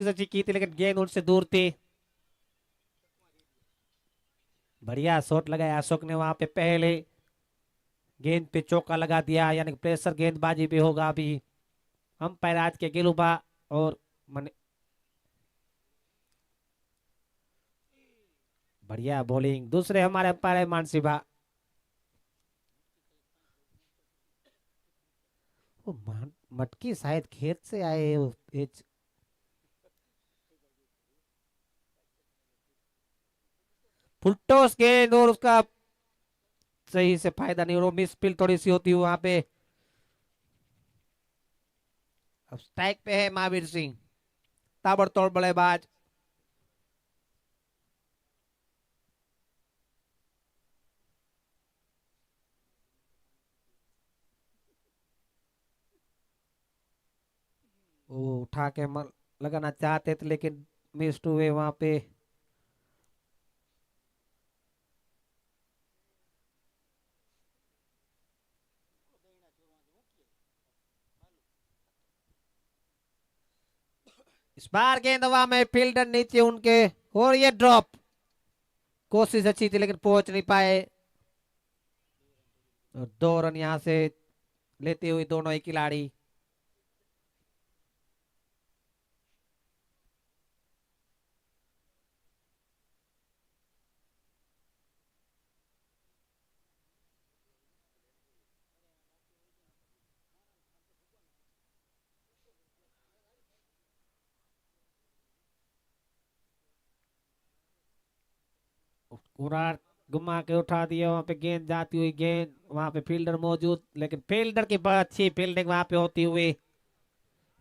अच्छी की थी लेकिन गेंद उनसे दूर थी। बढ़िया शॉट लगाया अशोक ने वहां पे पहले गेंद पे चौका लगा दिया, यानी प्रेशर गेंदबाजी भी होगा अभी। अंपायर आज के गिलुबा और मन, बढ़िया बॉलिंग। दूसरे हमारे अंपायर है मानसीबा। वो मटकी शायद खेत से आए फुलटॉस गेंद और उसका सही से फायदा नहीं, और मिस फील्ड थोड़ी सी होती है वहां पे। अब स्ट्राइक पे है महावीर सिंह, ताबड़तोड़ बल्लेबाज। वो उठा के लगाना चाहते थे लेकिन मिस हुए वहां पे। इस बार गेंद हवा में, फील्डर नीचे उनके, और ये ड्रॉप। कोशिश अच्छी थी लेकिन पहुंच नहीं पाए। और 2 रन यहां से लेते हुए दोनों ही खिलाड़ी। कुरार घुमा के उठा दिया, वहां पे गेंद जाती हुई, गेंद वहां पे फील्डर मौजूद, लेकिन फील्डर की बहुत अच्छी फील्डिंग वहां पे होती हुई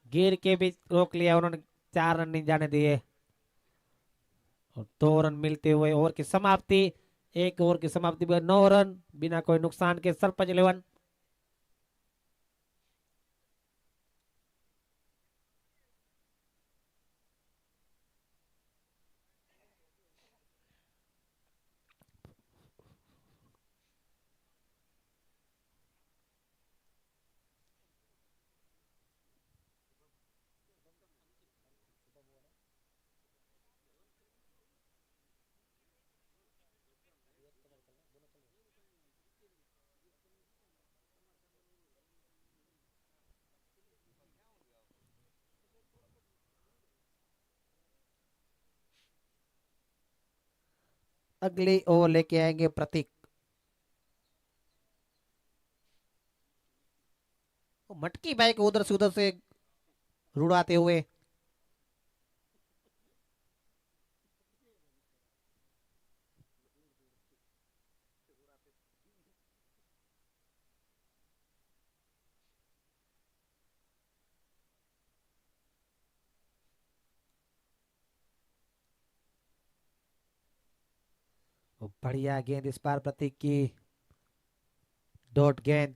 गिर के भी रोक लिया उन्होंने। 4 रन नहीं जाने दिए और 2 रन मिलते हुए ओवर की समाप्ति। एक ओवर की समाप्ति पर 9 रन बिना कोई नुकसान के सरपंच 11। अगली ओवर लेके आएंगे प्रतीक। मटकी भाई को उधर से रुड़ाते हुए। बढ़िया गेंद इस बार प्रतीक की, डॉट गेंद।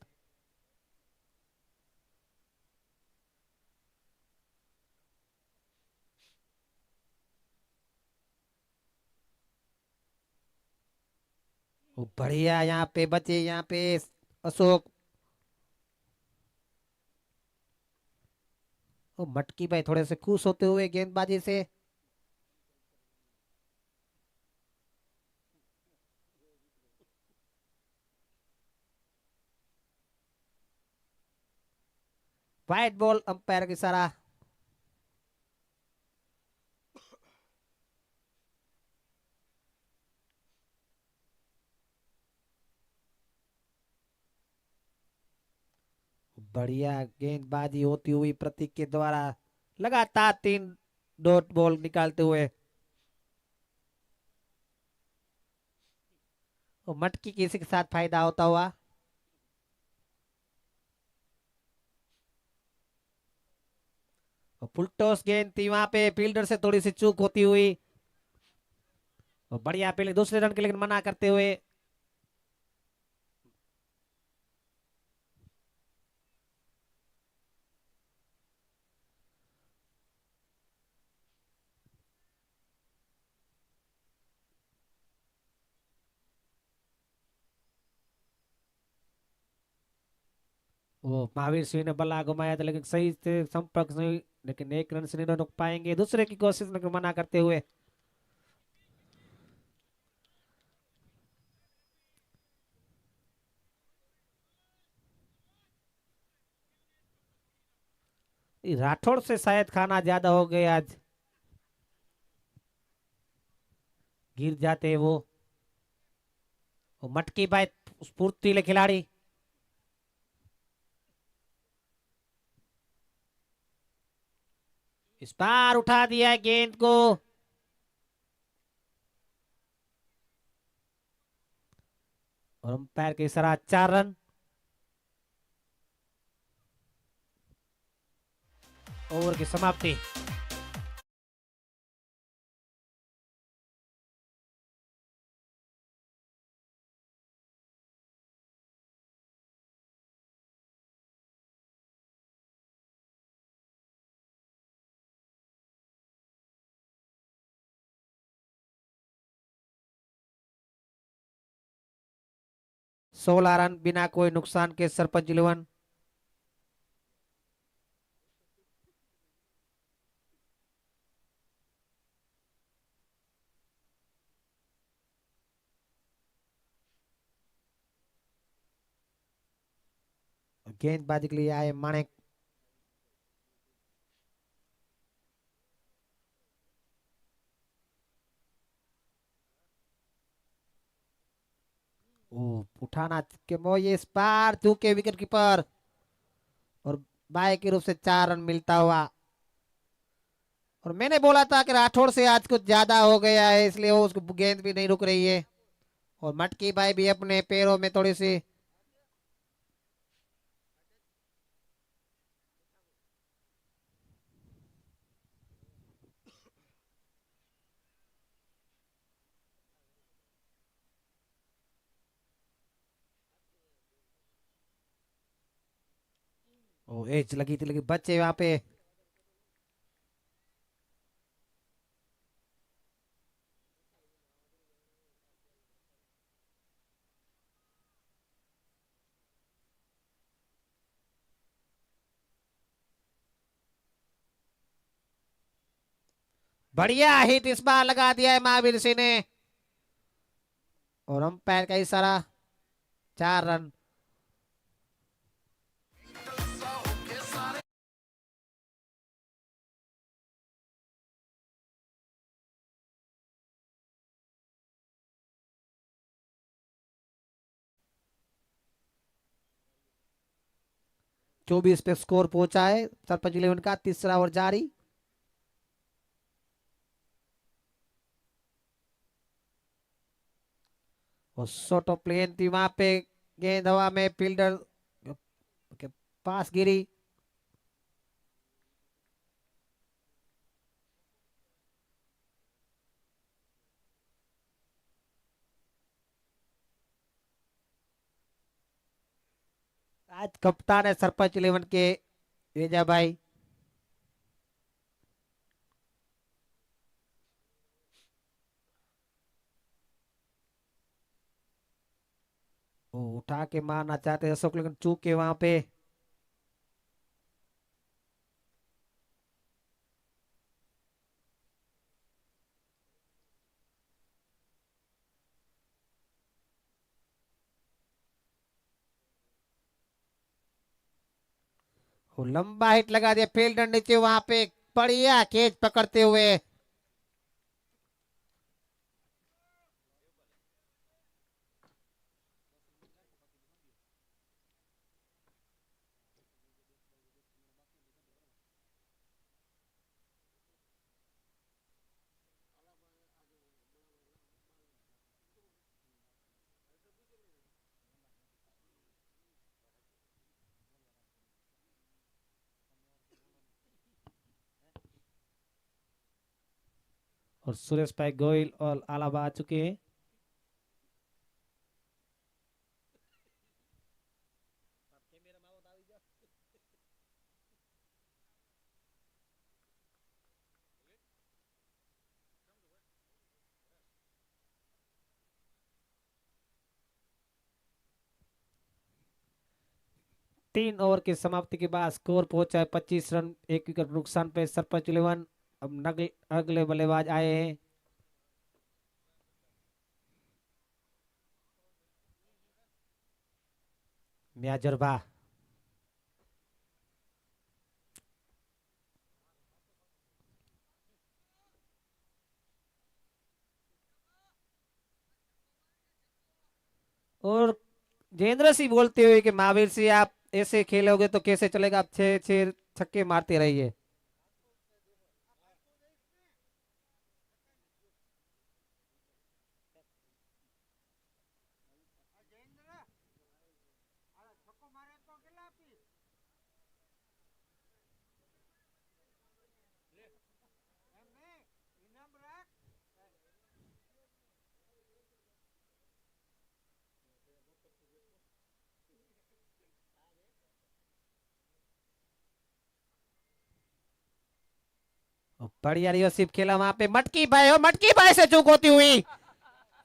बढ़िया यहाँ पे बचे, यहाँ पे अशोक। मटकी भाई थोड़े से खुश होते हुए गेंदबाजी से। वाइट बॉल अंपायर की इशारा। बढ़िया गेंदबाजी होती हुई प्रतीक के द्वारा, लगातार 3 डॉट बॉल निकालते हुए। मटकी किसी के साथ फायदा होता हुआ। फुल टॉस गेंद थी वहां पे, फील्डर से थोड़ी सी चूक होती हुई। बढ़िया फील्डिंग दूसरे रन के लेकिन मना करते हुए। वो महावीर सिंह ने बल्ला घुमाया था लेकिन सही से संपर्क नहीं लेकिन एक रन से नहीं रोक पाएंगे, दूसरे की कोशिश में मना करते हुए। राठौड़ से शायद खाना ज्यादा हो गया आज, गिर जाते वो मटकी बाई फुर्तीले खिलाड़ी। इस बार उठा दिया है गेंद को, और अंपायर के इशारा 4 रन। ओवर की समाप्ति। सोलह रन बिना कोई नुकसान के सरपंच 11। गेंदबाजी के लिए आए माणिक। ओ उठाना के ये इस बार चूके विकेट कीपर, और बाय के रूप से 4 रन मिलता हुआ। और मैंने बोला था कि राठौड़ से आज कुछ ज्यादा हो गया है, इसलिए वो उसको गेंद भी नहीं रुक रही है। और मटकी बाई भी अपने पैरों में थोड़ी सी। ओ एज लगी थी, लेकिन बच्चे वहां पे। बढ़िया हिट इस बार लगा दिया है महावीर सिंह ने, और अंपायर का इशारा 4 रन। 24 पे स्कोर पहुंचा है सरपंच 11 का, तीसरा ओवर जारी। और शॉट ऑफ प्लेन थी वहां पे, गेंद हवा में फील्डर के पास गिरी। आज कप्तान है सरपंच 11 के एजा भाई। वो उठा के मारना चाहते हैं अशोक, लेकिन चूके वहां पे। वो लंबा हिट लगा दिया फील्डर नीचे वहां पे, बढ़िया कैच पकड़ते हुए। और सुरेश भाई गोयल और आलाबा आ चुके हैं। 3 ओवर की समाप्ति के बाद स्कोर पहुंचा है 25 रन, 1 विकेट नुकसान पे सरपंच 11। अब अगले बल्लेबाज आए हैं म्याजरबा। और जेंद्र सिंह बोलते हुए कि महावीर सिंह आप ऐसे खेलोगे तो कैसे चलेगा, आप 6 6 छक्के मारते रहिए। बढ़िया रिवर्सिव खेला वहां पे, मटकी भाई हो, मटकी भाई से चूक होती हुई,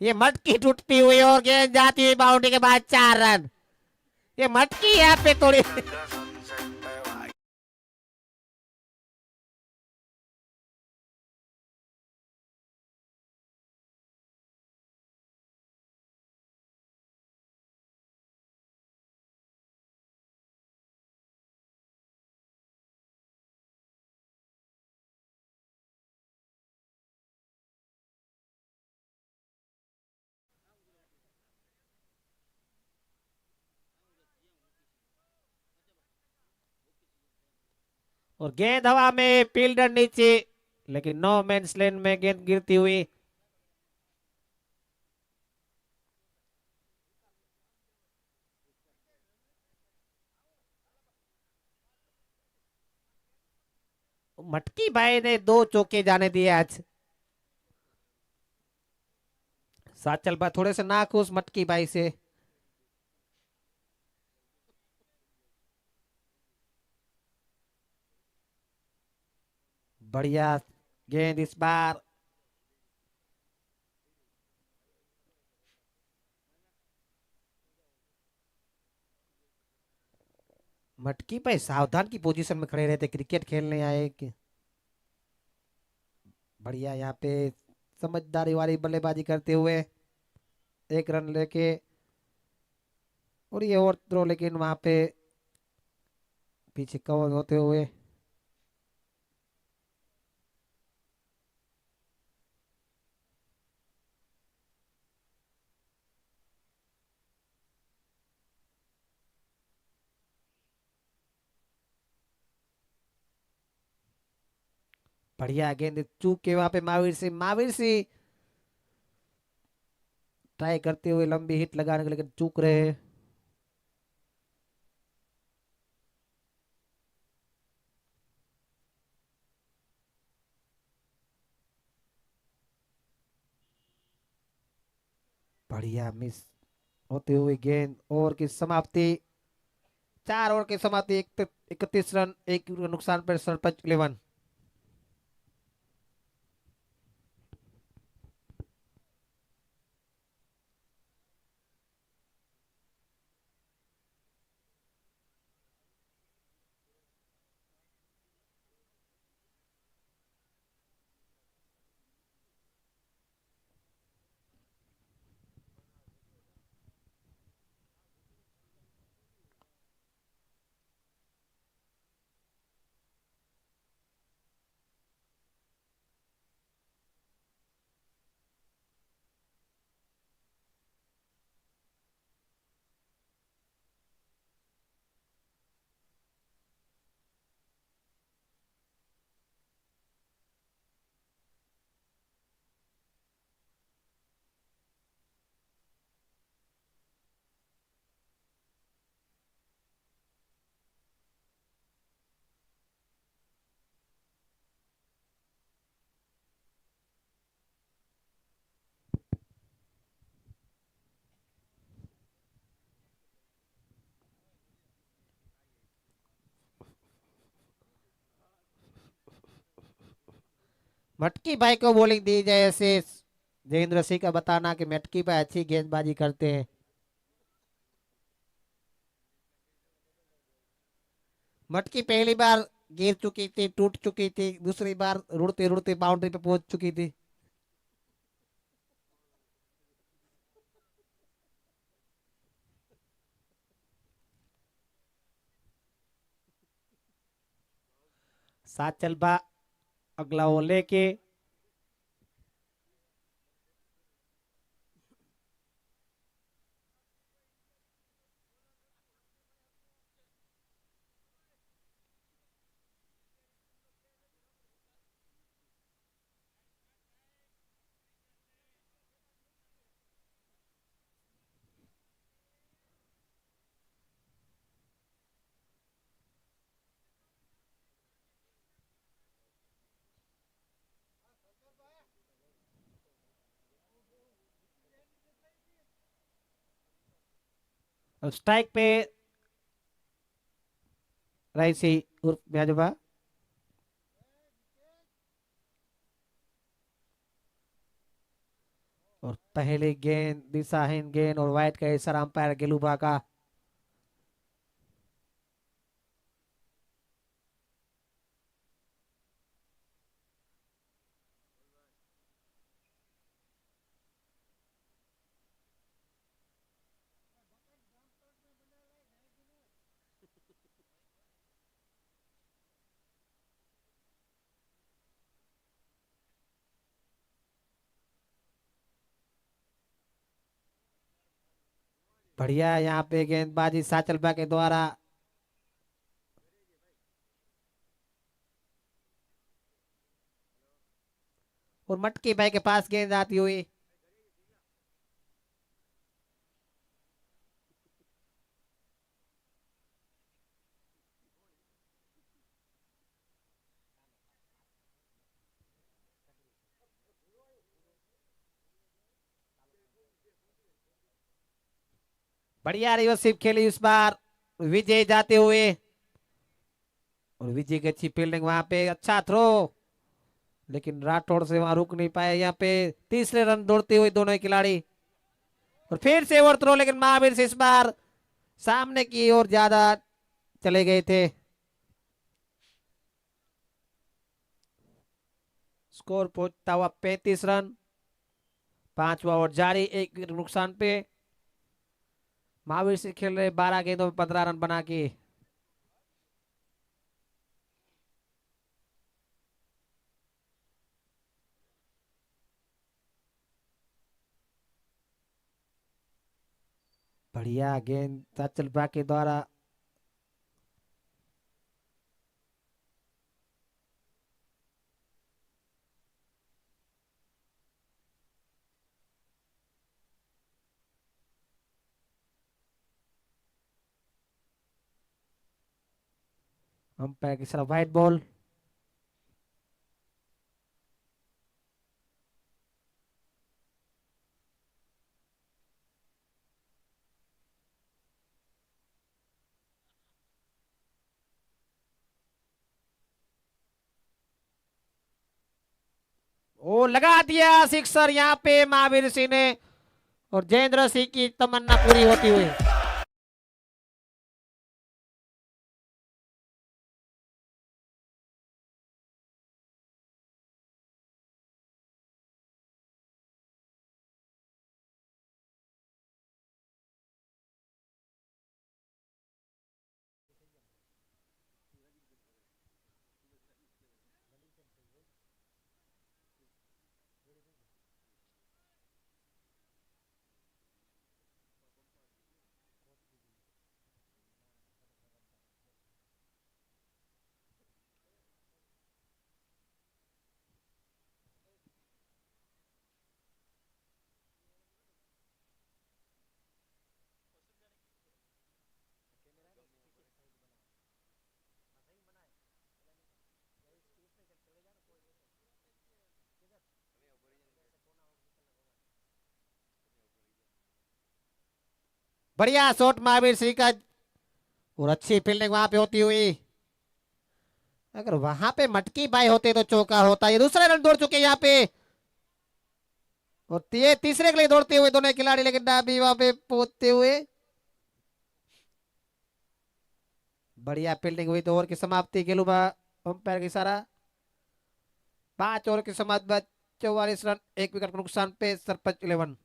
ये मटकी टूटती हुई और गेंद जाती हुई बाउंड्री के बाद 4 रन। ये मटकी यहाँ पे थोड़ी और गेंद हवा में, फील्डर नीचे, लेकिन नो मैंस लैंड में गेंद गिरती हुई। मटकी भाई ने 2 चौके जाने दिए आज। साचल भाई थोड़े से नाखुश मटकी भाई से। बढ़िया गेंद इस बार, मटकी भाई सावधान की पोजीशन में खड़े रहते, क्रिकेट खेलने आए कि बढ़िया यहाँ पे समझदारी वाली बल्लेबाजी करते हुए 1 रन लेके, और ये ओवर थ्रो लेकिन वहां पे पीछे कवर होते हुए। बढ़िया गेंद चूक के वहां पे महावीर सिंह ट्राई करते हुए लंबी हिट लगाने के, लेकिन चूक रहे हैं। बढ़िया मिस होते हुए गेंद, ओवर की समाप्ति, 4 ओवर की समाप्ति, 31 रन, 1 विकेट नुकसान पर सरपंच 11। मटकी भाई को बॉलिंग दी जाए ऐसे, जयेंद्र सिंह का बताना कि मटकी भाई अच्छी गेंदबाजी करते हैं। मटकी पहली बार गिर चुकी थी, टूट चुकी थी, दूसरी बार रुड़ते रुड़ते बाउंड्री पे पहुंच चुकी थी। साचल बा अगला वो लेके और स्ट्राइक पे रईसी उर्फ म्याजुबा। और पहली गेंद दिशाहीन गेंद और वाइट का इशारा अंपायर गेलुबा का। बढ़िया यहाँ पे गेंदबाजी साचलबा के द्वारा। और मटकी भाई के पास गेंद आती हुई। बढ़िया रिवर्सिव खेली इस बार विजय जाते हुए। और विजय की अच्छी फील्डिंग वहां पे, अच्छा थ्रो, लेकिन राठौड़ से वहां रुक नहीं पाया। यहाँ पे तीसरे रन दौड़ते हुए दोनों ही खिलाड़ी। और फिर से ओवर थ्रो, लेकिन महावीर से इस बार सामने की ओर ज्यादा चले गए थे। स्कोर पहुंचता हुआ 35 रन। पांचवा ओवर जारी, एक विकेट नुकसान पे। महावीर से खेल रहे 12 गेंदों में 15 रन बना के। बढ़िया गेंद साचलबा के द्वारा। अंपायर की तरफ वाइट बॉल। ओ लगा दिया सिक्सर यहाँ पे महावीर सिंह ने। और जयेंद्र सिंह की तमन्ना पूरी होती हुई। बढ़िया शॉट महावीर सिंह का। और अच्छी फील्डिंग वहां पे होती हुई। अगर वहां पे मटकी बाई होते तो चौका होता। ये दूसरे रन दौड़ चुके यहाँ पे। और ये तीसरे के लिए दौड़ते हुए दोनों खिलाड़ी, लेकिन डाबी वहां पे पहुंचते हुए बढ़िया फील्डिंग हुई तो ओवर की समाप्ति गेलूबा अंपायर का इशारा। 5 ओवर की समाप्ति बाद 44 रन 1 विकेट के नुकसान पे सरपंच 11।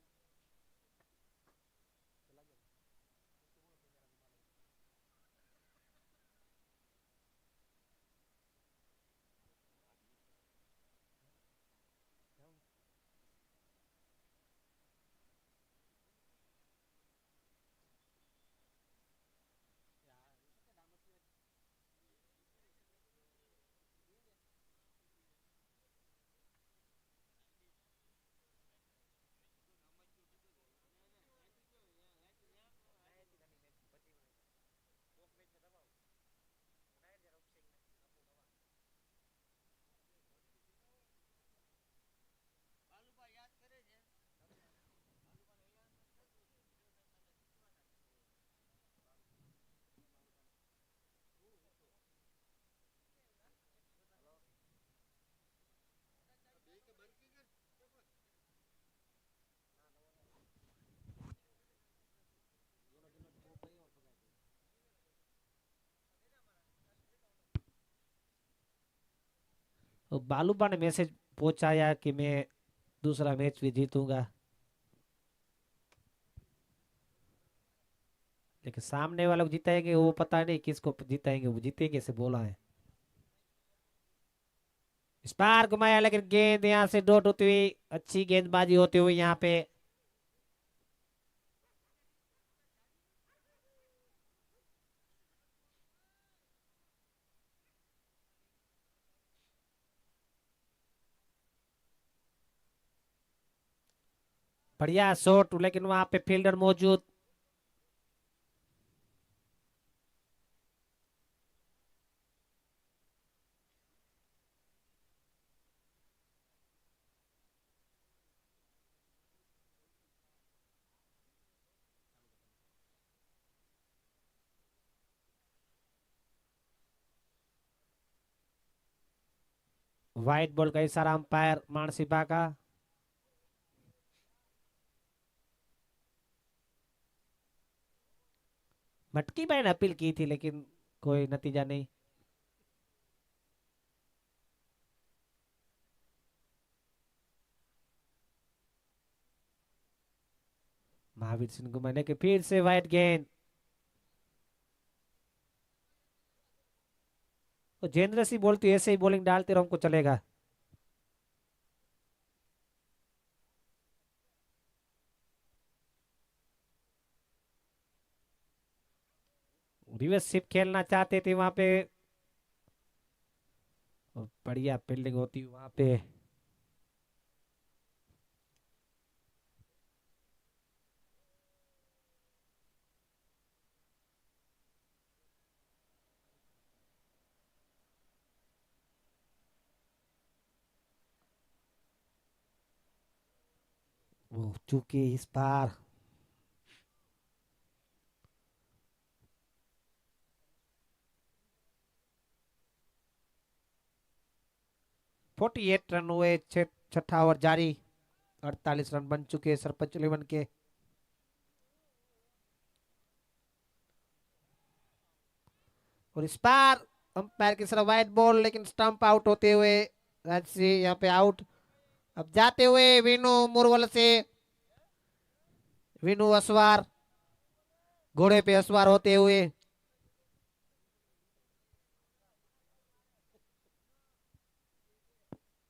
तो बालूबा ने मैसेज पहुंचाया कि मैं दूसरा मैच भी जीतूंगा, लेकिन सामने वालों को जिताएंगे वो पता नहीं, किसको जिताएंगे वो जीतेंगे से बोला है। इस बार घुमाया लेकिन गेंद यहाँ से डॉट होती हुई, अच्छी गेंदबाजी होती हुई यहाँ पे। बढ़िया शॉट लेकिन वहां पे फील्डर मौजूद। व्हाइट बॉल का इशारा अंपायर मानसिपा का। मटकी भाई ने अपील की थी लेकिन कोई नतीजा नहीं। महावीर सिंह को मैंने कि फिर से व्हाइट गेंद। तो जेंद्र सिंह बोलती ऐसे ही बॉलिंग डालते रहो हमको चलेगा। रिवर्स शिप खेलना चाहते थे वहां पे, और बढ़िया फील्डिंग होती वहां पे। वो चूके इस बार। फोर्टी एट रन हुए, छठा ओवर जारी। 48 रन बन चुके सरपंच 11 के। और इस बार अंपायर की तरफ वाइड बॉल लेकिन स्टंप आउट होते हुए राजसी यहाँ पे आउट। अब जाते हुए विनू मुरवल से, विनू असवार घोड़े पे असवार होते हुए।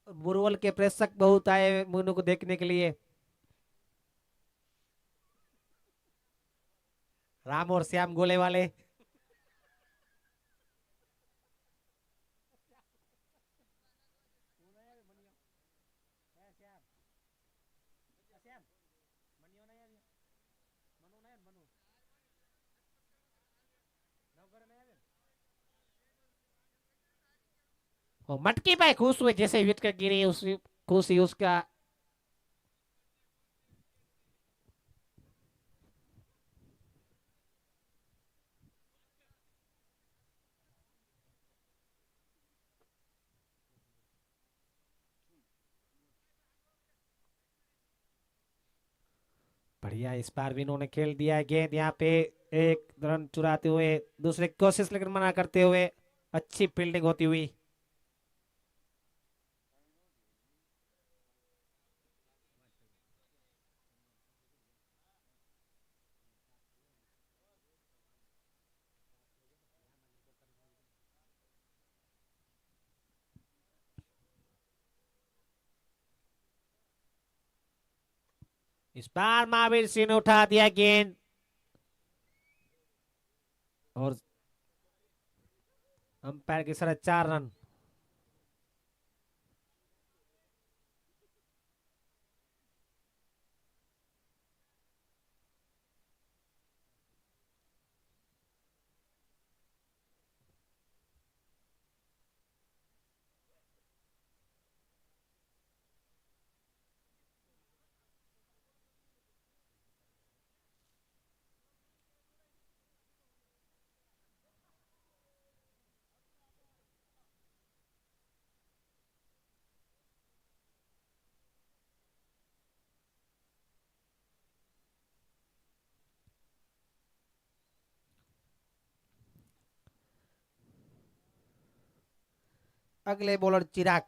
मुरवल के प्रेक्षक बहुत आए मीनू को देखने के लिए। राम और श्याम गोले वाले। और मटकी भाई खुश हुए जैसे विकेट गिरी, उस खुशी उसका। बढ़िया इस बार भी इन्होंने खेल दिया है गेंद यहाँ पे। एक रन चुराते हुए दूसरे की कोशिश लेकिन मना करते हुए अच्छी फील्डिंग होती हुई। इस बार महावीर सिंह ने उठा दिया गेंद और अंपायर की सलाह 4 रन। अगले बॉलर चिराग।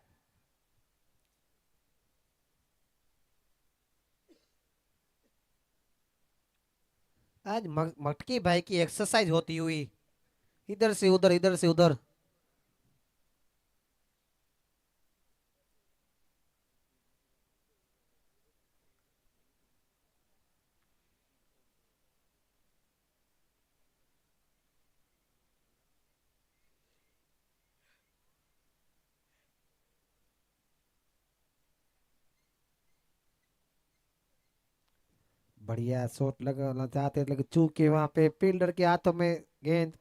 आज मटकी भाई की एक्सरसाइज होती हुई इधर से उधर इधर से उधर। बढ़िया शॉट लगाना चाहते लेकिन चूके वहां पे फील्डर के हाथों में गेंद।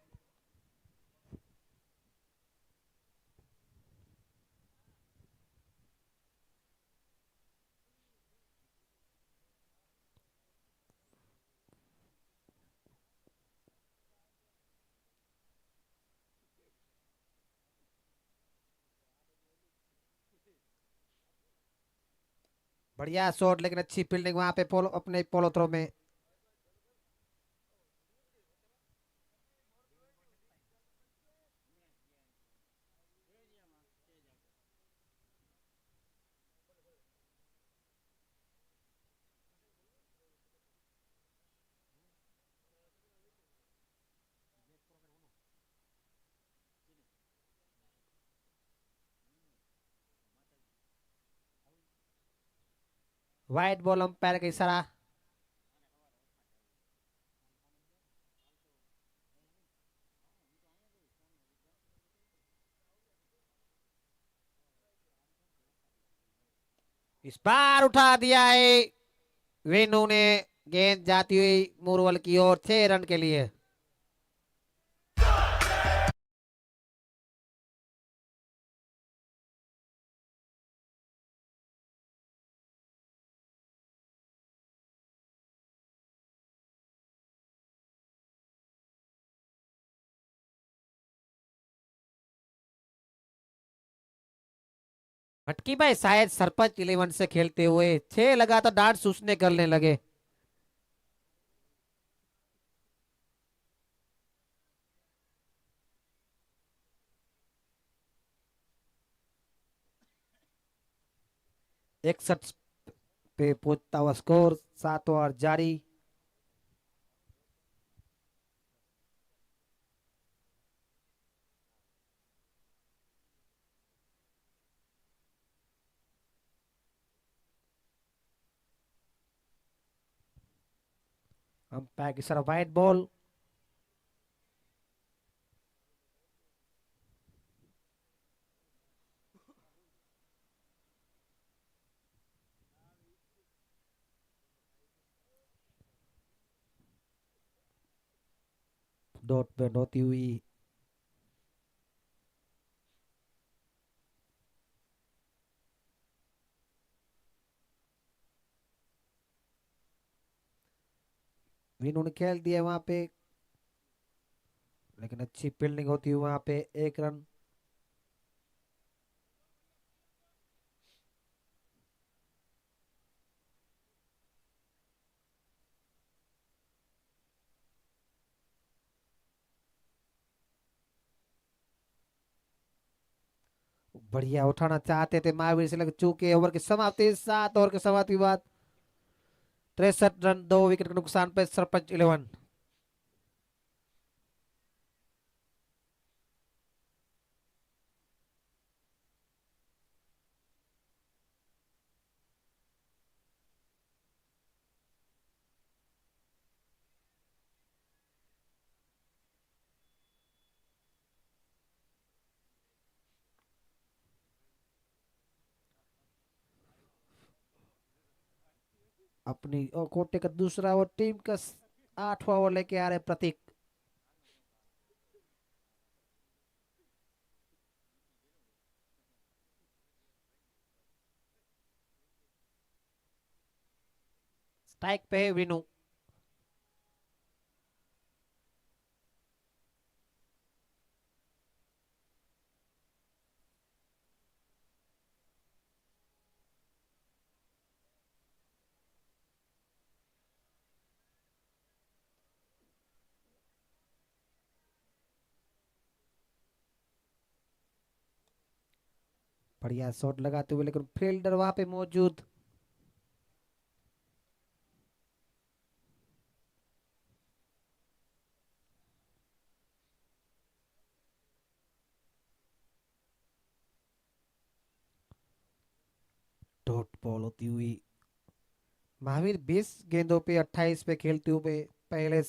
बढ़िया शॉट लेकिन अच्छी फील्डिंग वहां पे पोलो अपने पोलो थ्रो में। वाइड बॉल अंपायर का इशारा। इस बार उठा दिया है वेनु ने। गेंद जाती हुई मुरवल की ओर 6 रन के लिए। भटकी भाई शायद सरपंच 11 से खेलते हुए 6 लगातार डांट सूचने करने लगे। एक शट पे पहुंचता हुआ स्कोर 7 ओवर जारी। अंपायर की तरफ वाइड बॉल। डॉट पे होती हुई। इन्होंने खेल दिया वहां पे लेकिन अच्छी फील्डिंग होती हुई वहां पे 1 रन। बढ़िया उठाना चाहते थे महावीर से, लेकिन चूके ओवर की समाप्ति, 7 ओवर की समाप्ति बाद 63 रन 2 विकेट के नुकसान पे सरपंच 11। अपनी कोटे का दूसरा ओवर, टीम का 8वां ओवर लेके आ रहे प्रतीक। स्ट्राइक पे है विनू। बढ़िया शॉट लगाते हुए, लेकिन फील्डर वहां पे मौजूद। डॉट बॉल होती हुई, महावीर 20 गेंदों पे 28 पे खेलते हुए पहले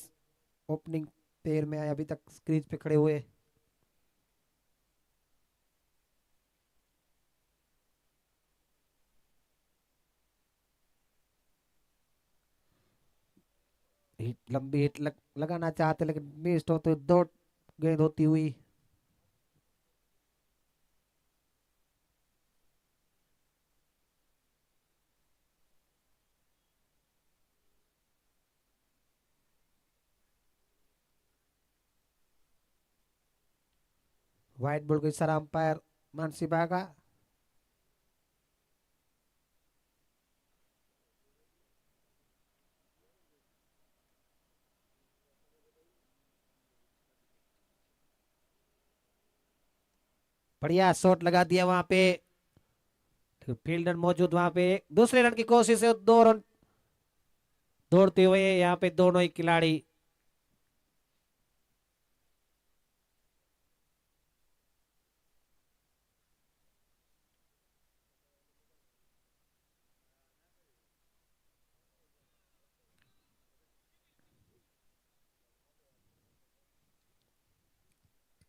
ओपनिंग पेयर में आए, अभी तक क्रीज पे खड़े हुए। हिट, लंबी हिट लगाना चाहते, लेकिन मिस्ड होते, 2 गेंद होती हुई। व्हाइट बॉल को इशारा अंपायर मानसी बागा। बढ़िया शॉट लगा दिया वहां पे, फील्डर मौजूद वहां पे। दूसरे रन की कोशिश है, 2 रन दौड़ते हुए यहाँ पे दोनों ही खिलाड़ी।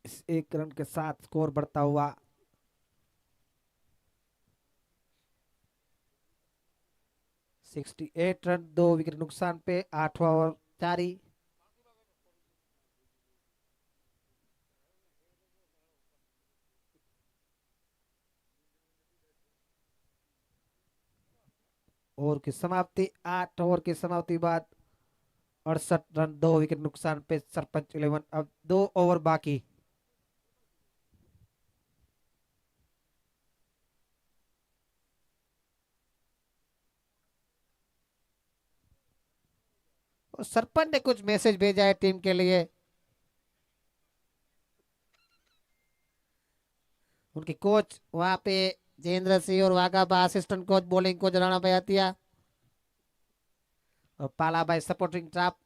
इस 1 रन के साथ स्कोर बढ़ता हुआ। सिक्सटी 8 रन 2 विकेट नुकसान पे 8वां ओवर जारी। ओवर की समाप्ति, 8 ओवर की समाप्ति बाद 68 रन 2 विकेट नुकसान पे सरपंच 11। अब 2 ओवर बाकी। और सरपंच ने कुछ मैसेज भेजा है टीम के लिए। उनके कोच वहां पे जयेंद्र सिंह और वाघा बा assistant coach bowling coach Rana भाई आतिया और पाला भाई सपोर्टिंग स्टाफ।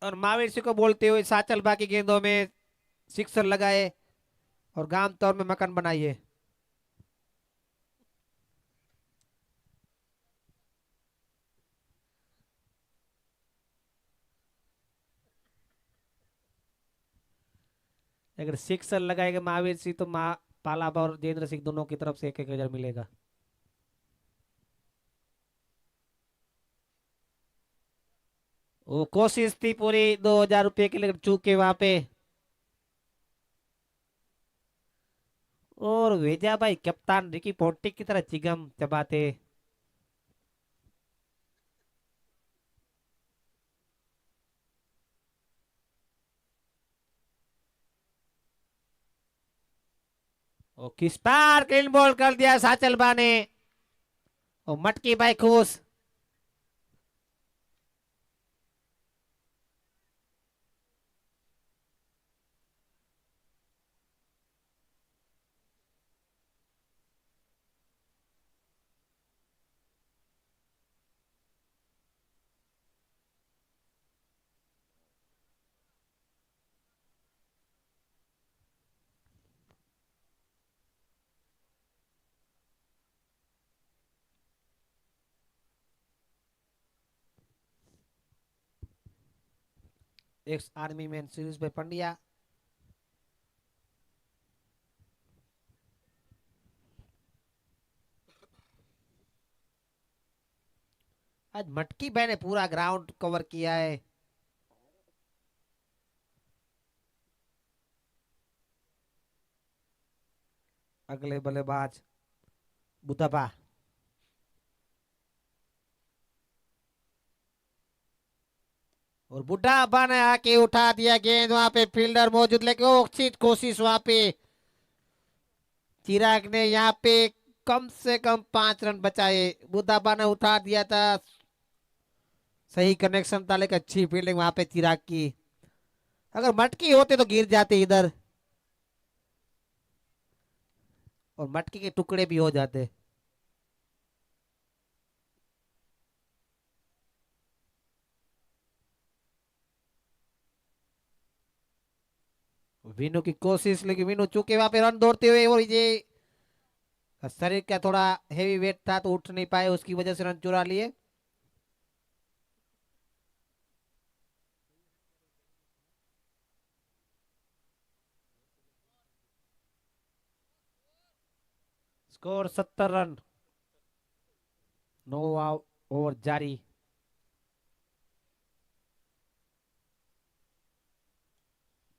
और महावीर सिंह को बोलते हुए साचल बाकी गेंदों में सिक्सर लगाए और गांव तौर में मकान बनाइए। अगर सिक्सर लगाएगा महावीर सिंह तो पालाब और जयेंद्र सिंह दोनों की तरफ से 1-1 हजार मिलेगा। वो कोशिश थी पूरी 2,000 रुपये के लिए चूके वहां पे। और वेजा भाई कप्तान रिकी पोंटिंग की तरह चिगम चबाते। ओ किस पार क्लीन बॉल कर दिया साचल बा ने। और मटकी भाई खुश। एक्स आर्मी मैन सीरीज पे पंड्या। आज मटकी भाई ने पूरा ग्राउंड कवर किया है। अगले बल्लेबाज बुधबा। और बुढ़ा ने आके उठा दिया गेंद। वहां पे फील्डर मौजूद लेकिन वो अच्छी कोशिश वहां पे। चिराग ने यहाँ पे कम से कम 5 रन बचाए। बुढ़ा ने उठा दिया था। सही कनेक्शन था लेकिन अच्छी फील्डिंग वहां पे चिराग की। अगर मटकी होते तो गिर जाते इधर। और मटकी के टुकड़े भी हो जाते। विनू की कोशिश लेकिन विनू चूके वहां पे रन दौड़ते हुए। और ये शरीर का थोड़ा हेवी वेट था तो उठ नहीं पाए उसकी वजह से रन चुरा लिए। Score 70 run. 9 ओवर जारी।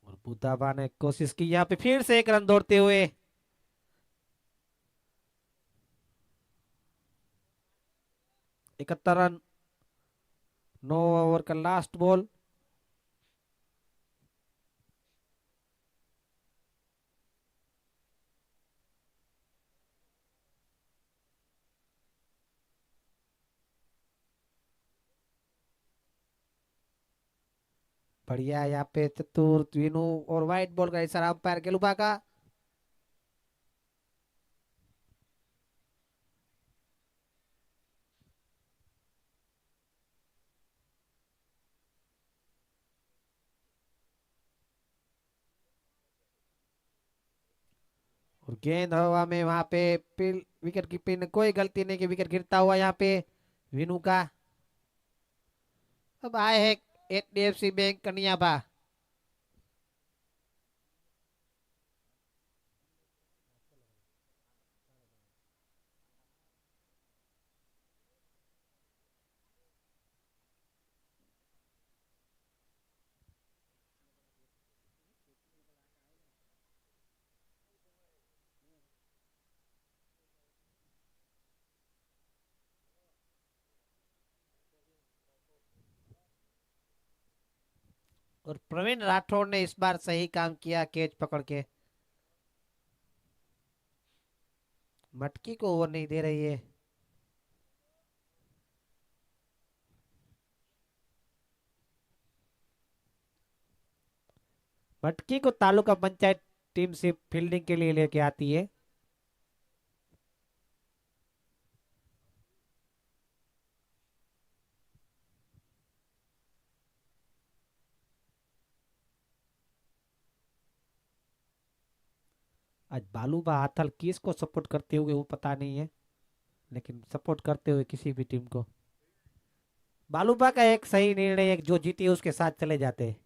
और बुधाबा ने कोशिश की यहाँ पे फिर से 1 रन दौड़ते हुए। 71 रन। 9 ओवर का लास्ट बॉल। बढ़िया यहाँ पे चतुर विनू। और व्हाइट बॉल का इशारा अंपायर गेलुबा का। और गेंद हवा में वहां पे विकेट कीपिंग ने कोई गलती नहीं की। विकेट गिरता हुआ यहाँ पे विनू का। अब आए है HDFC बैंक कनियाबा। और प्रवीण राठौड़ ने इस बार सही काम किया कैच पकड़ के। मटकी को ओवर नहीं दे रही है। मटकी को तालुका पंचायत टीम से फील्डिंग के लिए लेके आती है। आज बालूबा हाथल किसको सपोर्ट करते हुए वो पता नहीं है। लेकिन सपोर्ट करते हुए किसी भी टीम को। बालूबा का एक सही निर्णय है जो जीती है उसके साथ चले जाते हैं।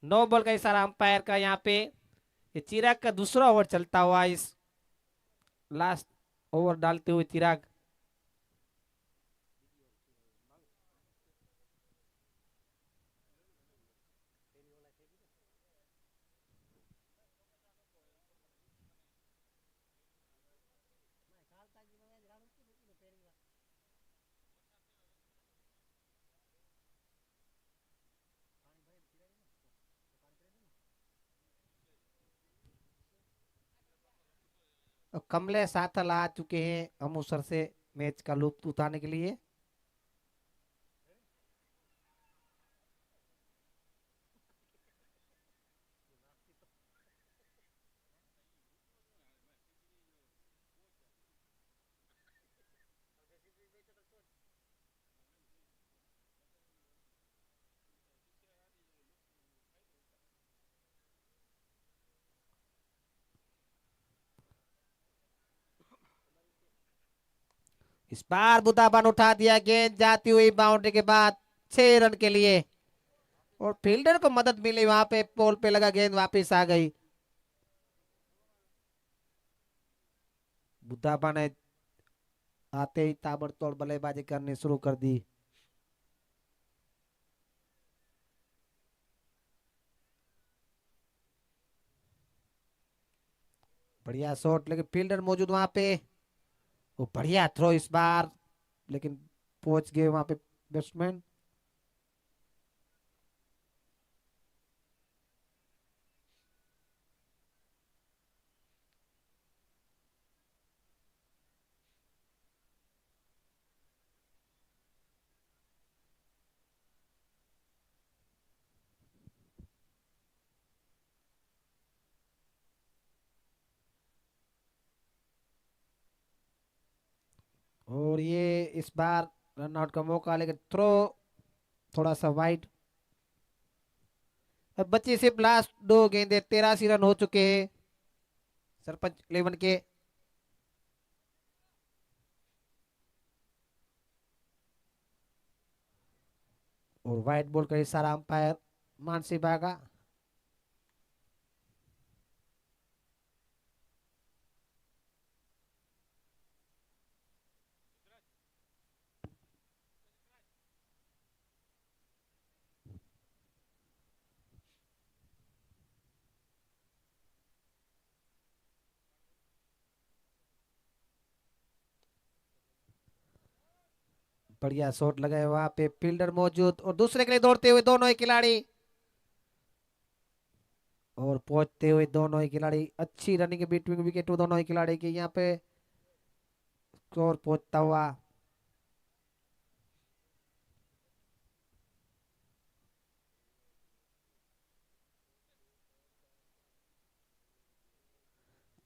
नो बॉल का इशारा अंपायर का यहाँ पे। ये चिराग का दूसरा ओवर चलता हुआ इस लास्ट ओवर डालते हुए चिराग। और कमले साथल आ चुके हैं अमृतसर से मैच का लुत्फ उठाने के लिए। इस बार बुदाबन उठा दिया, गेंद जाती हुई बाउंड्री के बाद 6 रन के लिए। और फील्डर को मदद मिली, वहां पे पोल पे लगा गेंद वापस आ गई। बुदाबा ने आते ही ताबड़तोड़ बल्लेबाजी करनी शुरू कर दी। बढ़िया शॉट, लेकिन फील्डर मौजूद वहां पे। वो बढ़िया थ्रो इस बार, लेकिन पहुंच गए वहां पे बैट्समैन। और ये इस बार रन आउट का मौका, लेकिन थ्रो थोड़ा सा वाइड। अब बची सिर्फ लास्ट 2 गेंदे, 83 रन हो चुके हैं सरपंच 11 के। और वाइट बॉल का इशारा अंपायर मानसी बागा। बढ़िया शॉट लगाए, वहां पे फील्डर मौजूद और दूसरे के लिए दौड़ते हुए दोनों ही खिलाड़ी। और पहुंचते हुए दोनों ही खिलाड़ी, अच्छी रनिंग बिटवीन विकेट दोनों ही खिलाड़ी की यहाँ पे। स्कोर पहुंचता हुआ।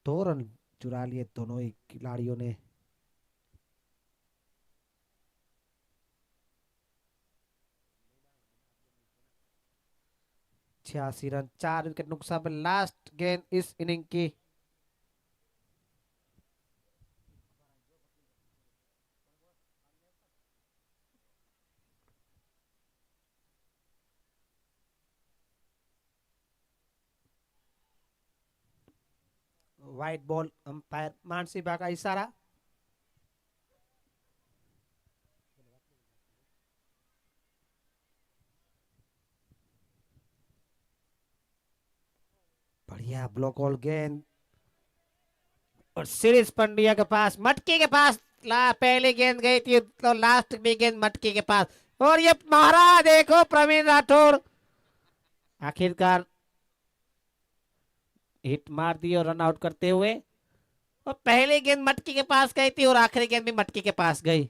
दो रन चुरा लिए दोनों ही खिलाड़ियों ने। 86 रन, 4 विकेट नुकसान पे लास्ट गेंद इस इनिंग की। वाइट बॉल, अंपायर मानसी बा का इशारा। बढ़िया ब्लॉक ऑल गेंद। और सीरीज पंड्या के पास, मटकी के पास पहली गेंद गई थी, तो लास्ट भी गेंद मटकी के पास। और ये मारा, देखो प्रवीण राठौड़ आखिरकार हिट मार दी और रन आउट करते हुए। और पहली गेंद मटकी के पास गई थी और आखिरी गेंद भी मटकी के पास गई।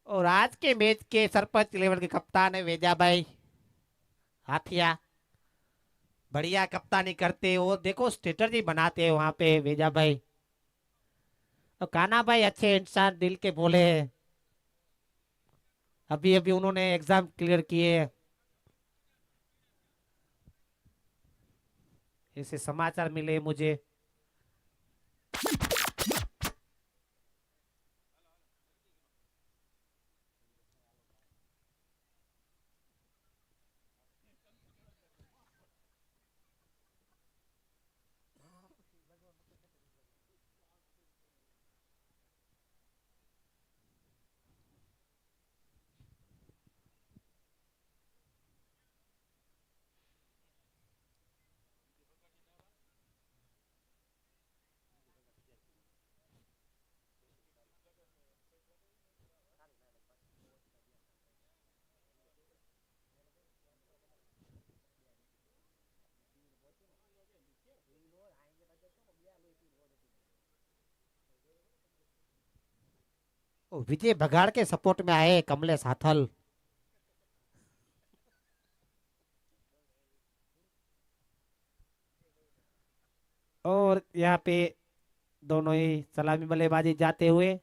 और आज के मैच के सरपंच लेवल के कप्तान है वेजा भाई हाथिया। बढ़िया कप्तानी करते हो, देखो स्ट्रेटजी बनाते हैं वहां पे वेजा भाई। और काना भाई अच्छे इंसान, दिल के बोले हैं। अभी अभी उन्होंने एग्जाम क्लियर किए हैं। ऐसे समाचार मिले मुझे। ओ, विजय बघाड़ के सपोर्ट में आए कमलेश हाथल। और यहाँ पे दोनों ही सलामी बल्लेबाजी जाते हुए।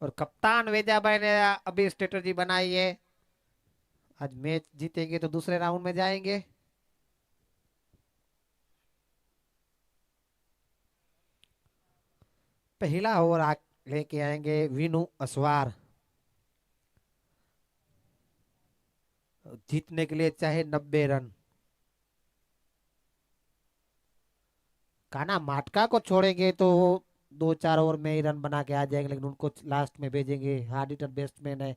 और कप्तान वेजा भाई ने अभी स्ट्रेटजी बनाई है। आज मैच जीतेंगे तो दूसरे राउंड में जाएंगे। पहला ओवर लेके आएंगे विनू असवार। जीतने के लिए चाहे 90 रन। काना माटका को छोड़ेंगे तो वो 2-4 ओवर में ही रन बना के आ जाएंगे, लेकिन उनको लास्ट में भेजेंगे। हार्ड हिटर बैट्समैन है।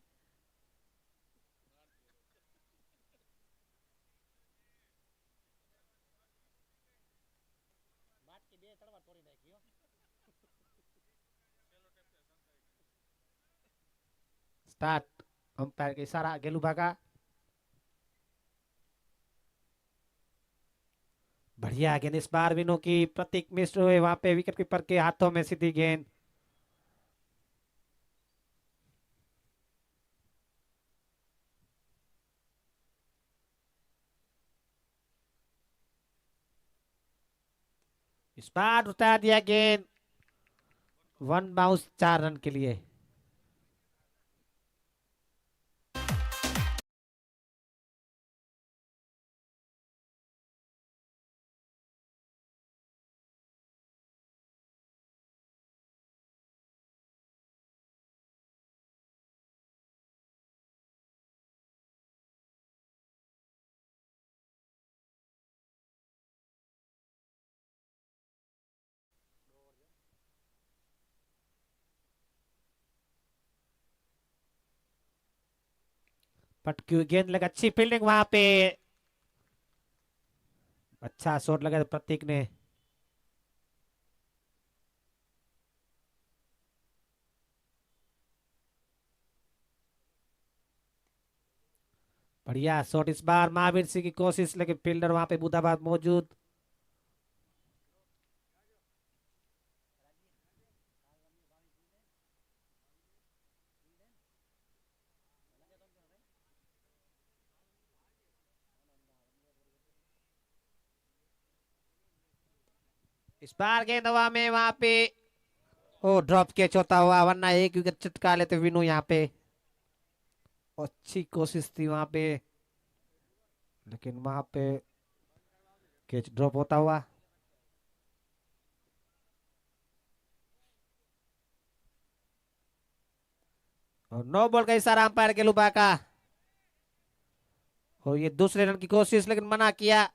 स्टार्ट। अंपायर का इशारा, गेलू भागा। बढ़िया गेंद इस बार विनो की। प्रतीक मिश्र हुए वहां पे, विकेट कीपर के हाथों में सीधी गेंद। इस बार उतार दिया गेंद, वन बाउंस 4 रन के लिए। पटकी हुई गेंद लगा, अच्छी फील्डिंग वहां पे, अच्छा शॉट लगा प्रतीक ने। बढ़िया शॉट इस बार, महावीर सिंह की कोशिश, लेकिन फील्डर वहां पे बुदाबाद मौजूद। इस बार गेंद हवा में, वहां पे ओ ड्रॉप कैच होता हुआ, वरना एक विकेट चटका लेते विनू यहाँ पे। अच्छी कोशिश थी वहां पे, लेकिन वहां पे कैच ड्रॉप होता हुआ। और नो बॉल का इशारा अंपायर गेलुबा का। और ये दूसरे रन की कोशिश, लेकिन मना किया।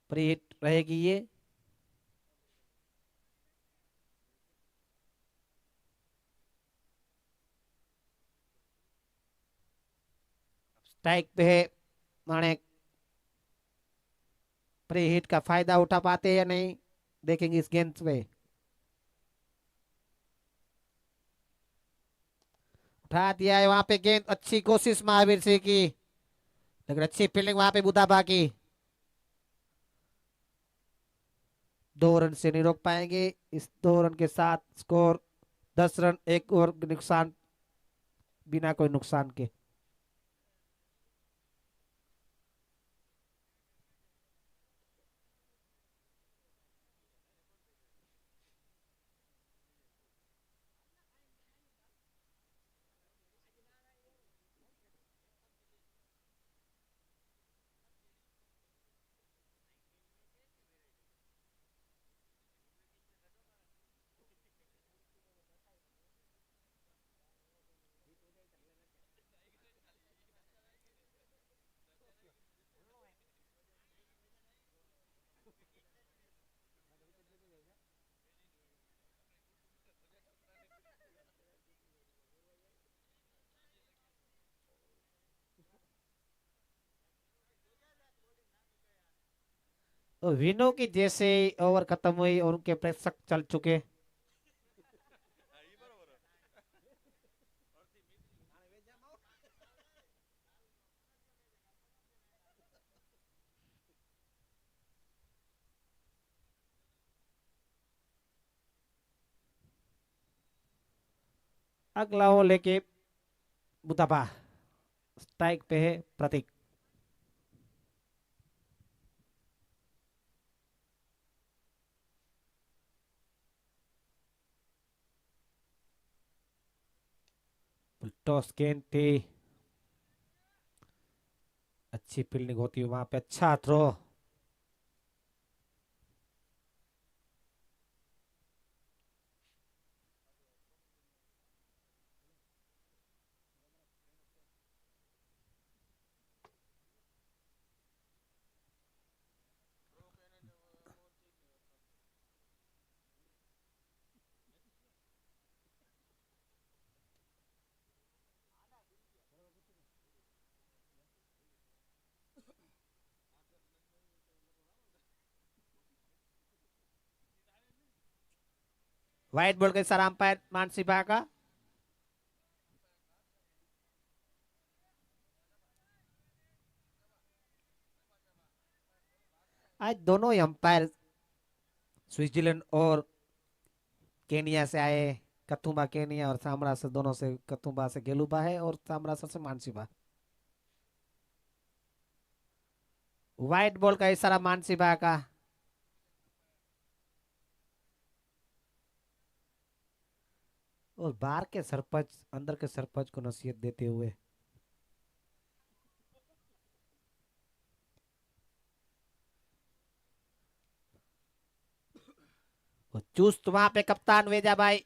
प्री हिट रहेगी ये। स्ट्राइक पे है माणिक, प्री हिट का फायदा उठा पाते हैं या नहीं, देखेंगे इस गेंद पे। उठा दिया है वहां पे गेंद, अच्छी कोशिश महावीर सिंह की, लेकिन अच्छी फील्डिंग वहां पे बुदाबा की। 2 रन से नहीं रोक पाएंगे। इस 2 रन के साथ स्कोर 10 रन, एक ओवर नुकसान, बिना कोई नुकसान के। तो विनो की जैसे ओवर खत्म हुई और उनके प्रेक्षक चल चुके। अगला ओवर लेके बुदाबा, स्ट्राइक पे है प्रतीक। टॉस गेंद थी, अच्छी फील्डिंग होती है वहां पे, अच्छा थ्रो। व्हाइट बॉल के सारा अंपायर मानसिपा का। आज दोनों ही अंपायर स्विट्जरलैंड और केनिया से आए। कतुम्बा केनिया और सामरासर दोनों से, कतुम्बा से गेलुबा है और सामरासर से मानसिबा। व्हाइट बॉल का इशारा मानसी भा का। और बाहर के सरपंच अंदर के सरपंच को नसीहत देते हुए वो चुस्त वहां पे कप्तान वेजा भाई।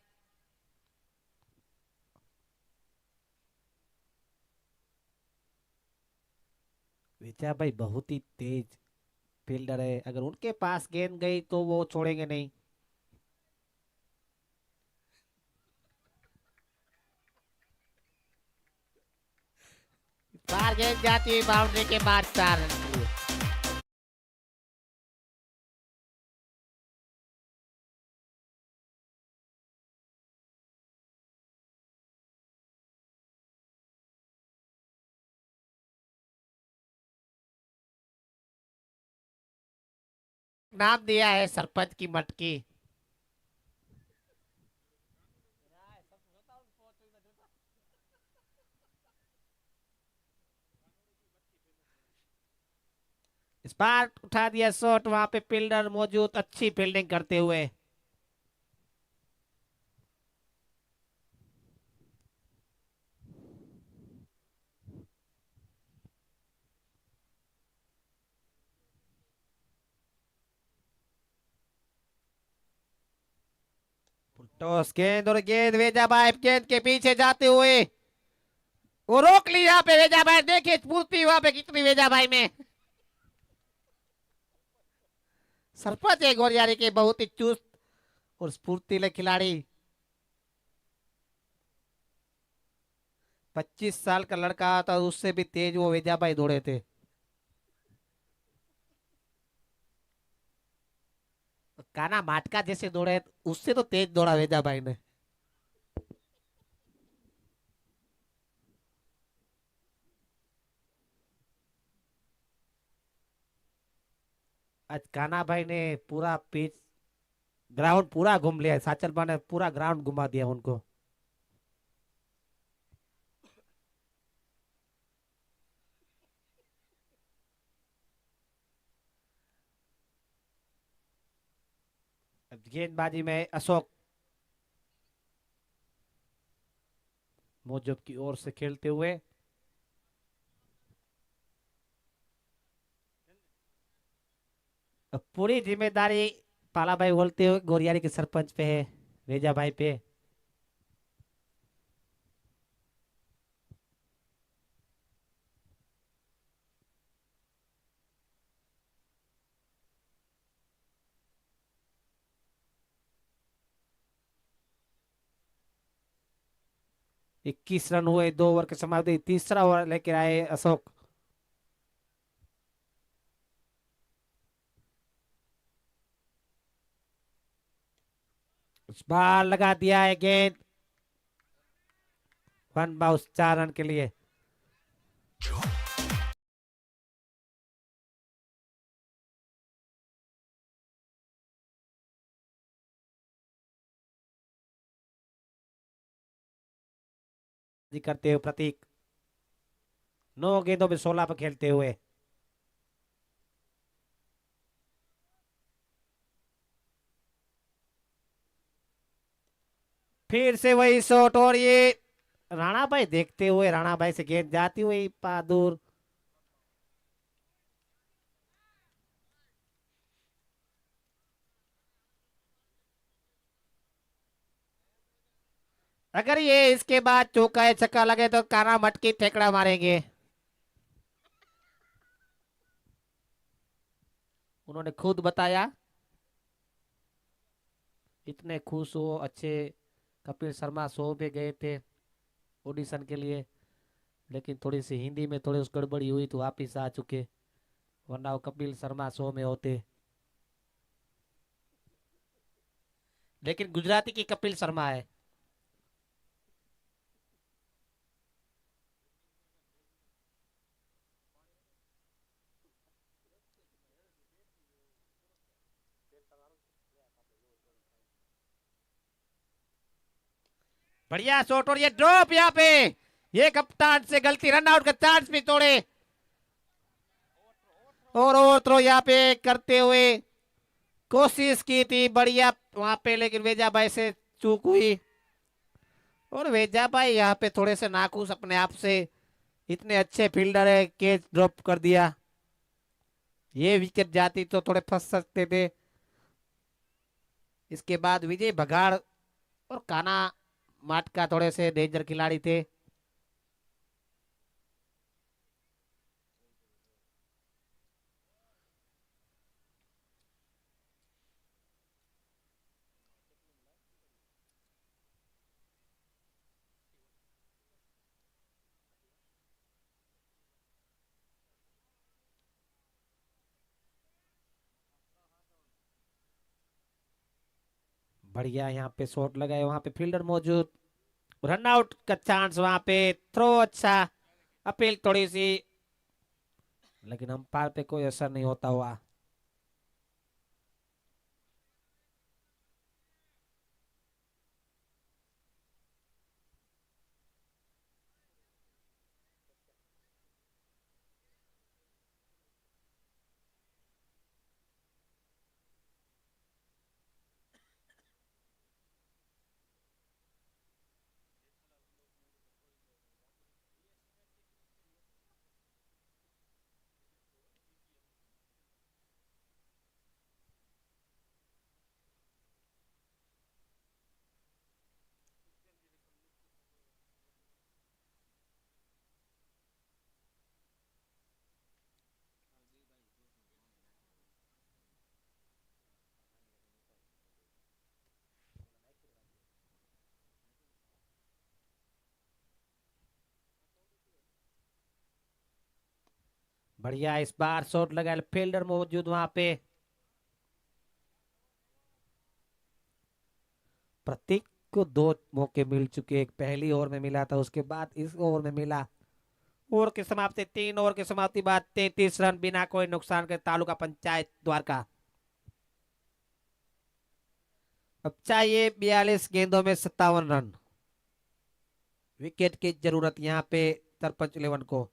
वेजा भाई बहुत ही तेज फील्डर है, अगर उनके पास गेंद गई तो वो छोड़ेंगे नहीं। बाहर गेंद जाती हुई बाउंड्री के बाद 4 रन के लिए। नाम दिया है सरपंच की मटकी। इस बार उठा दिया शॉट, वहां पे फील्डर मौजूद, अच्छी फील्डिंग करते हुए। टॉस गेंद और गेंद वेजा भाई गेंद के पीछे जाते हुए वो रोक ली यहाँ पे वेजा भाई। देखिए स्फूर्ति वहां पे कितनी वेजा भाई में। सरपंच है गोरियारी के बहुत ही चुस्त और स्फूर्तिले खिलाड़ी। 25 साल का लड़का था, उससे भी तेज वो वेजा भाई दौड़े थे। काना माटका जैसे दौड़े, उससे तो तेज दौड़ा वेजा भाई ने। आज काना भाई ने पूरा पिच ग्राउंड पूरा घूम लिया, साचलबा ने पूरा ग्राउंड घुमा दिया उनको। अब गेंदबाजी में अशोक मोजब की ओर से खेलते हुए। अब पूरी जिम्मेदारी पाला भाई बोलते हुए गोरियारी के सरपंच पे है, वेजा भाई पे। 21 रन हुए 2 ओवर के समाप्ति, तीसरा ओवर लेकर आए अशोक। उस बार लगा दिया है गेंद, 1 बाउंस 4 रन के लिए। करते हुए प्रतीक 9 गेंदों में 16 पर खेलते हुए। फिर से वही शॉट और ये राणा भाई देखते हुए, राणा भाई से गेंद जाती हुई दूर। अगर ये इसके बाद चौका या छक्का लगे तो काना मटकी ठेकड़ा मारेंगे। उन्होंने खुद बताया इतने खुश हो, अच्छे कपिल शर्मा शो पे गए थे ऑडिशन के लिए, लेकिन थोड़ी सी हिंदी में थोड़ी गड़बड़ी हुई तो वापिस आ चुके, वरना वो कपिल शर्मा शो में होते। लेकिन गुजराती की कपिल शर्मा है। बढ़िया शॉट और ये ड्रॉप यहाँ पे, ये कप्तान से गलती, रन आउट का चांस भी तोड़े। और ओवर थ्रो यहाँ पे करते हुए कोशिश की थी बढ़िया वहां पे, लेकिन वेजा भाई से चूक हुई। और वेजा भाई यहाँ पे थोड़े से नाखुश अपने आप से, इतने अच्छे फील्डर है, कैच ड्रॉप कर दिया। ये विकेट जाती तो थोड़े फंस सकते थे। इसके बाद विजय बघाड़ और काना माटका थोड़े से डेंजर खिलाड़ी थे। बढ़िया यहाँ पे शॉट लगाए, वहां पे फील्डर मौजूद, रन आउट का चांस वहां पे, थ्रो अच्छा, अपील थोड़ी सी, लेकिन अंपायर पे कोई असर नहीं होता हुआ। बढ़िया इस बार शॉट लगाए, फील्डर मौजूद वहां पे। प्रतीक को दो मौके मिल चुके, एक पहली ओवर में मिला था, उसके बाद इस ओवर में मिला। ओवर की समाप्ति, 3 ओवर की समाप्ति बाद 33 रन बिना कोई नुकसान के, तालुका पंचायत द्वारका। अब चाहिए 42 गेंदों में 57 रन। विकेट की जरूरत यहाँ पे सरपंच 11 को।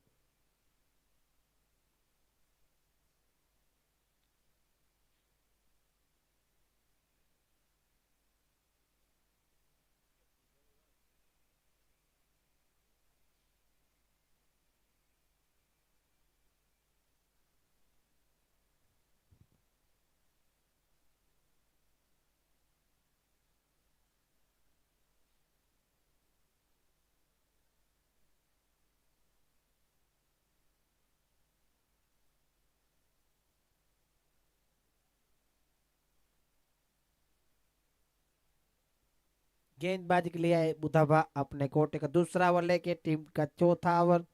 गेंदबाजी के लिए आए बुधाबा अपने कोटे का दूसरा ओवर लेके, टीम का चौथा ओवर।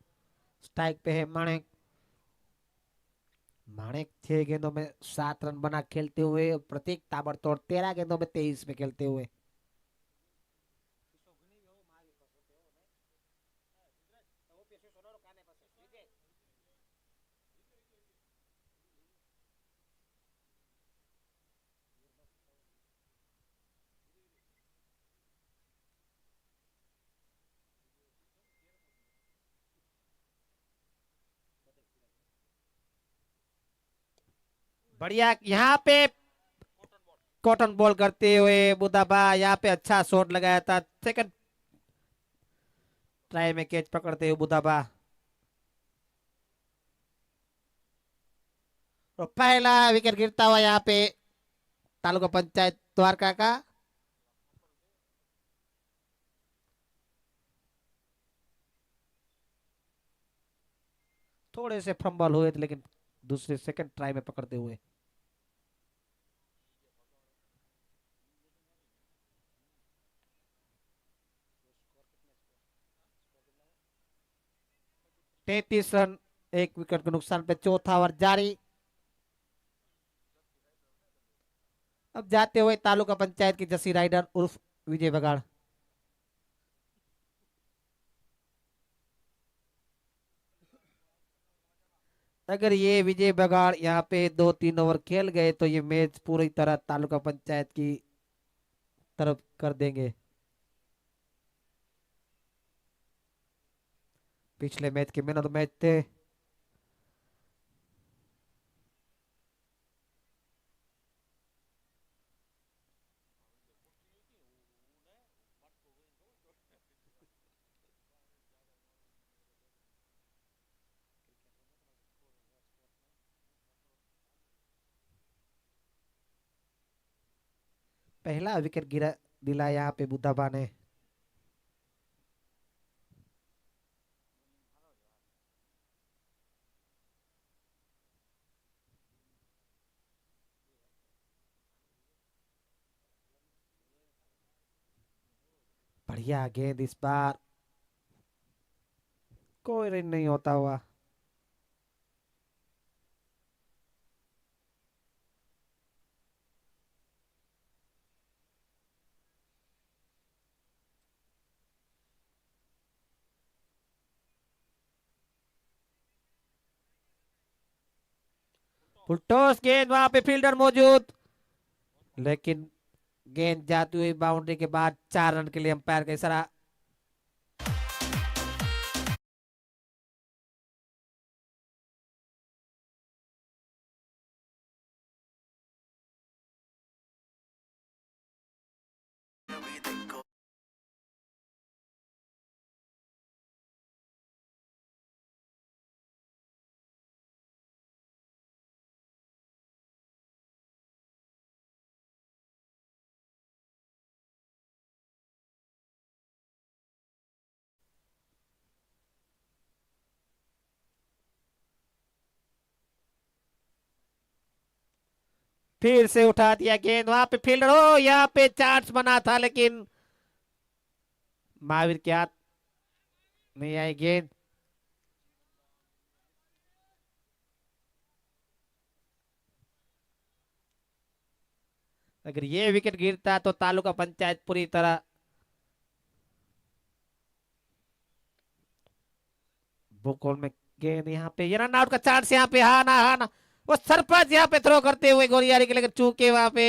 स्ट्राइक पे है माणिक। माणिक 6 गेंदों में 7 रन बना खेलते हुए, प्रतीक ताबड़तोड़ 13 गेंदों में 23 में खेलते हुए। बढ़िया यहाँ पे कॉटन बॉल करते हुए बुधाबा, यहाँ पे अच्छा शॉट लगाया था, सेकंड ट्राई में कैच पकड़ते हुए बुधाबा। और पहला विकेट गिरता हुआ यहाँ पे तालुका पंचायत द्वारका का। थोड़े से फंबल हुए थे, लेकिन दूसरे सेकंड ट्राई में पकड़ते हुए। तैतीस रन, एक विकेट के नुकसान पे चौथा ओवर जारी। अब जाते हुए तालुका पंचायत की जसी राइडर उर्फ विजय बगाड़। अगर ये विजय बगाड़ यहाँ पे 2-3 ओवर खेल गए तो ये मैच पूरी तरह तालुका पंचायत की तरफ कर देंगे। पिछले मैच के मैन ऑफ द मैच थे। पहला विकेट गिरा दिला यहाँ पे बुद्धाबा ने। बढ़िया गेंद इस बार, कोई रन नहीं होता हुआ। फुलटॉस गेंद, वहां पे फील्डर मौजूद, लेकिन गेंद जाती हुई बाउंड्री के बाद 4 रन के लिए अंपायर का इशारा। फिर से उठा दिया गेंद, वहां पे फील्डर, हो यहाँ पे चांस बना था लेकिन महावीर के हाथ नहीं आई गेंद। अगर ये विकेट गिरता तो तालुका पंचायत पूरी तरह बुकॉल में। गेंद यहाँ पे, ये रन आउट का चांस यहाँ पे, हा ना हा ना। वो सरपंच यहाँ पे थ्रो करते हुए गोलियारी के, लेकिन चूके वहां पे।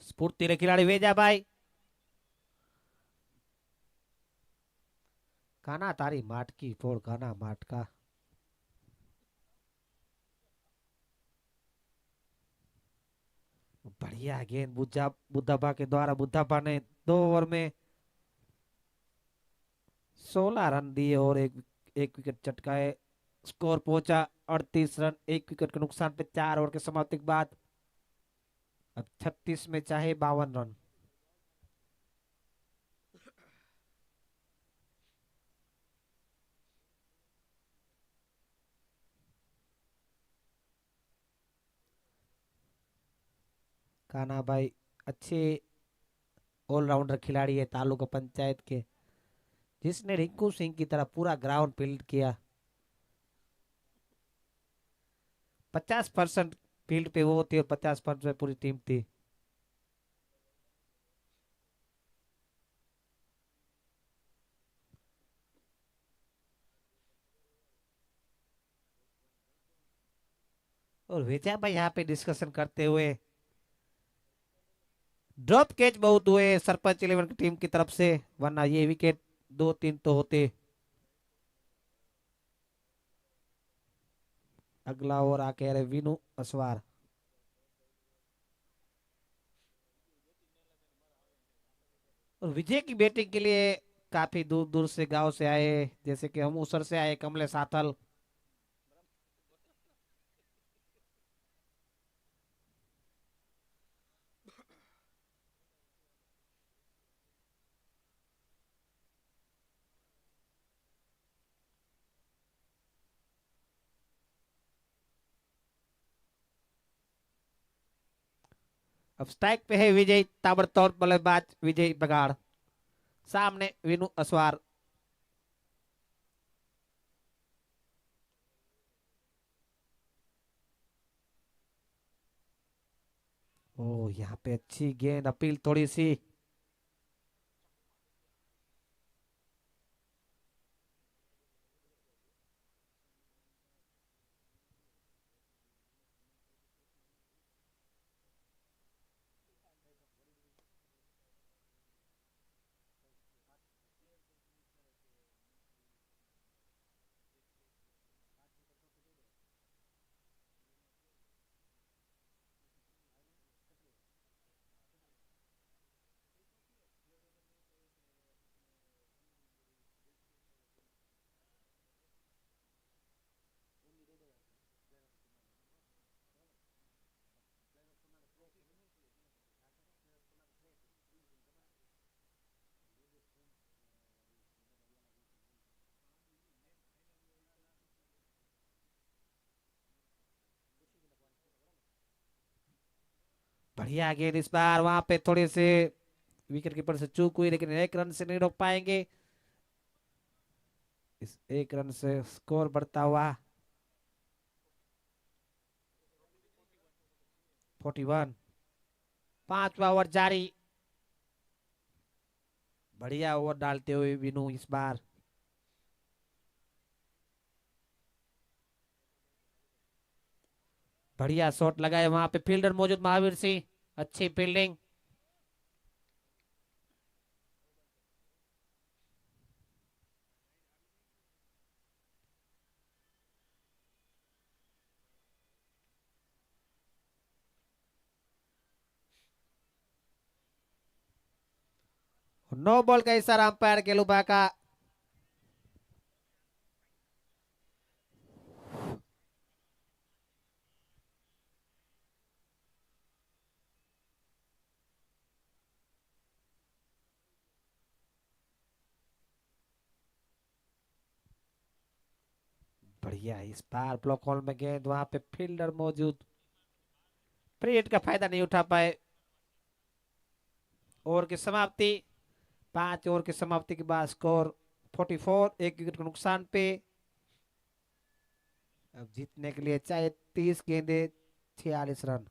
स्फूर्ति रे खिलाड़ी वेजा भाई, काना तारी माट की फोड़, काना माट का। बढ़िया गेंद बुद्धा बुद्धाबा के द्वारा। बुद्धाबा ने 2 ओवर में 16 रन दिए और एक विकेट चटकाए। स्कोर पहुंचा 38 रन, 1 विकेट के नुकसान पे 4 ओवर के समाप्ति के बाद। अब 36 में चाहे 52 रन। कान्हा भाई अच्छे ऑलराउंडर खिलाड़ी है तालुका पंचायत के, जिसने रिंकू सिंह की तरह पूरा ग्राउंड फील्ड किया। 50% फील्ड पे वो थी और 50% पूरी टीम थी। और विजय भाई यहाँ पे डिस्कशन करते हुए, ड्रॉप कैच बहुत हुए सरपंच 11 की टीम की तरफ से, वरना ये विकेट 2-3 तो होते। अगला ओवर आके रहे विनु असवार। और विजय की बैटिंग के लिए काफी दूर दूर से गांव से आए, जैसे कि हम उसर से आए कमले साथल। अब स्ट्राइक पे है विजय, ताबड़तोड़ बल्लेबाज विजय बगाड़, सामने विनु असवार। ओ यहाँ पे अच्छी गेंद, अपील थोड़ी सी। बढ़िया गेंद इस बार, वहां पे थोड़े से विकेट कीपर से चूक हुई, लेकिन 1 रन से नहीं रोक पाएंगे। इस 1 रन से स्कोर बढ़ता हुआ 41। 5वां ओवर जारी। बढ़िया ओवर डालते हुए विनू इस बार। बढ़िया शॉट लगाए, वहां पे फील्डर मौजूद महावीर सिंह, अच्छी फील्डिंग। नो बॉल का इशारा अंपायर गेलुबा का। बढ़िया इस बार ब्लॉक होल में गेंद, वहां पे फील्डर मौजूद, फ्री हिट का फायदा नहीं उठा पाए। ओवर की समाप्ति, 5 ओवर की समाप्ति के बाद स्कोर 44, 1 विकेट के नुकसान पे। अब जीतने के लिए चाहे 30 गेंदे, 46 रन।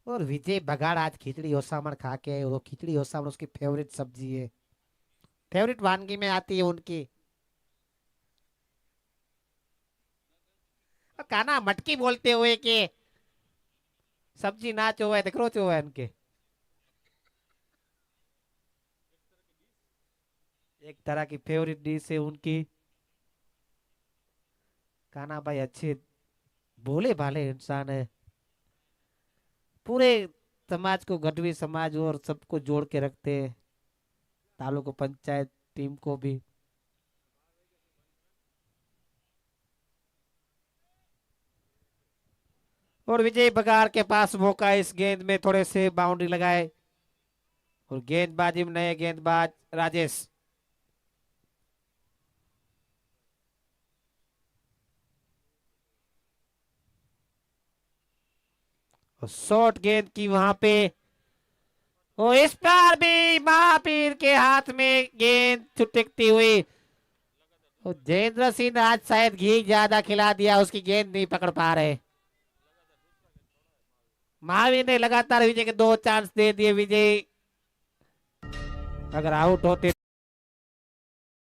और विजय बघाड़ आज खिचड़ी ओसामण खा के आए, और वो खिचड़ी ओसामण उसकी फेवरेट सब्जी है, फेवरेट वानगी में आती है उनकी। और काना मटकी बोलते हुए कि सब्जी ना चोवे देखो चोवे उनके। एक तरह की फेवरेट डिश है उनकी। काना भाई अच्छे भोले भाले इंसान है, पूरे समाज को, गढ़वी समाज और सबको जोड़ के रखते हैं, तालुका पंचायत टीम को भी। और विजय बघार के पास मौका, इस गेंद में थोड़े से बाउंड्री लगाए, और गेंदबाजी में नए गेंदबाज राजेश। और शॉर्ट गेंद की वहां पे, और इस बार भी महावीर के हाथ में गेंद छुटकती हुई। और जयेंद्र सिंह ने आज शायद घी ज्यादा खिला दिया, उसकी गेंद नहीं पकड़ पा रहे। महावीर ने लगातार विजय के 2 चांस दे दिए। विजय अगर आउट होते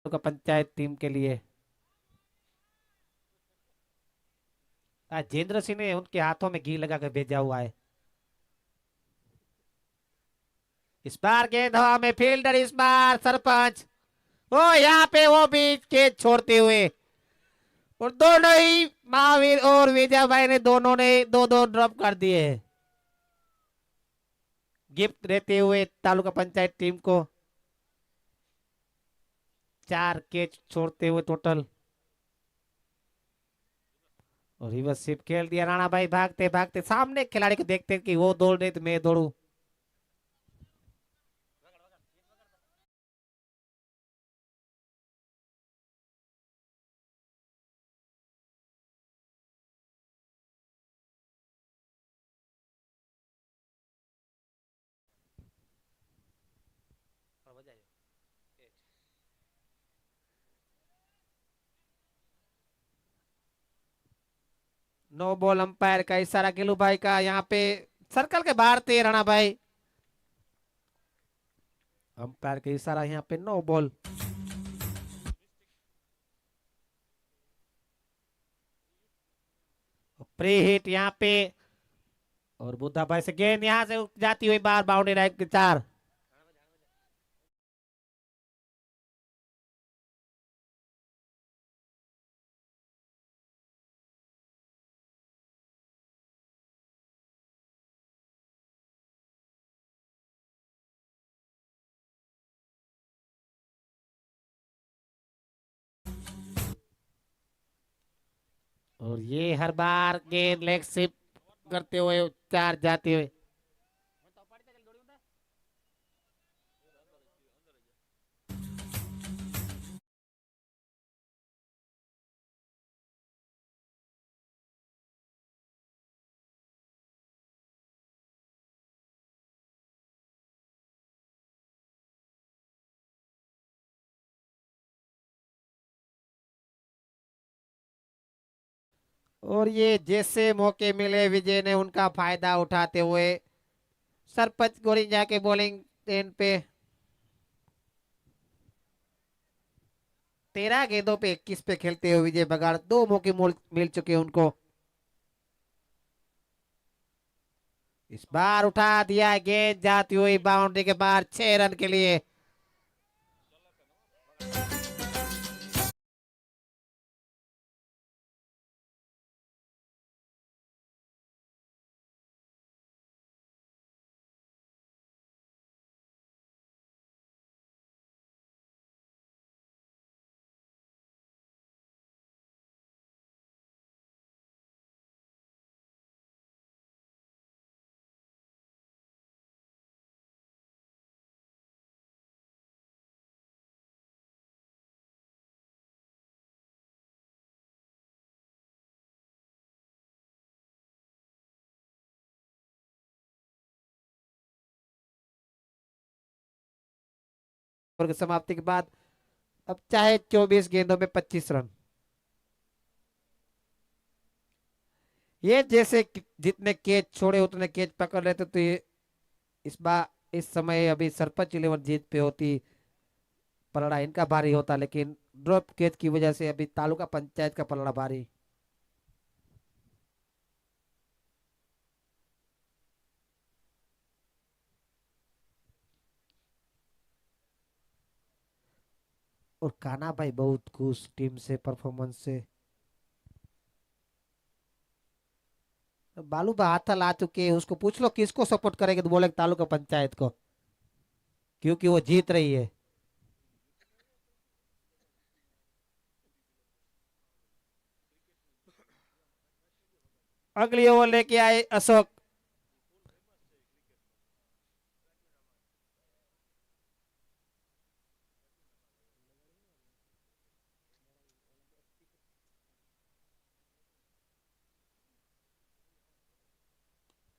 तो पंचायत टीम के लिए, आज जयेंद्र सिंह ने उनके हाथों में घी लगा कर भेजा हुआ है। इस बार गेंद हवा में, फील्डर इस बार सरपंच, ओ यहाँ पे वो बीच के छोड़ते हुए, और दोनों ही महावीर और विजय भाई ने दोनों ने 2-2 ड्रॉप कर दिए, गिफ्ट देते हुए तालुका पंचायत टीम को। 4 कैच छोड़ते हुए टोटल, और रिवर्स स्वीप खेल दिया। राणा भाई भागते भागते सामने खिलाड़ी को देखते कि वो दौड़ रहे तो मैं दौड़ू। नो बॉल, अंपायर का इशारा गिलू भाई का, यहाँ पे सर्कल के बाहर थे राणा भाई, अंपायर का इशारा, यहाँ पे नो बॉल। प्री हिट यहाँ पे, और बुद्धा भाई से गेंद यहाँ से जाती हुई बाहर, बाउंड्री लाइन के 4। और ये हर बार गेंद लेग स्लिप करते हुए 4 जाते हुए। और ये जैसे मौके मिले विजय ने उनका फायदा उठाते हुए सरपंच गोरिंजा के बॉलिंग एंड पे 13 गेंदों पे 21 पे खेलते हुए विजय बघाड़ 2 मौके मिल चुके हैं उनको। इस बार उठा दिया गेंद जाती हुई बाउंड्री के बाहर 6 रन के लिए। और समाप्ति के बाद अब चाहे 24 गेंदों में 25 रन। ये जैसे जितने कैच छोड़े उतने कैच पकड़ लेते तो ये इस बार इस समय अभी सरपंच 11 जीत पे होती, पलड़ा इनका भारी होता, लेकिन ड्रॉप कैच की वजह से अभी तालुका पंचायत का पलड़ा भारी। और कान्हा भाई बहुत खुश टीम से परफॉर्मेंस से। बालू भाई हाथ ला चुके हैं, उसको पूछ लो किसको सपोर्ट करेंगे तो बोले तालुका पंचायत को, क्योंकि वो जीत रही है। अगली ओवर लेके आए अशोक।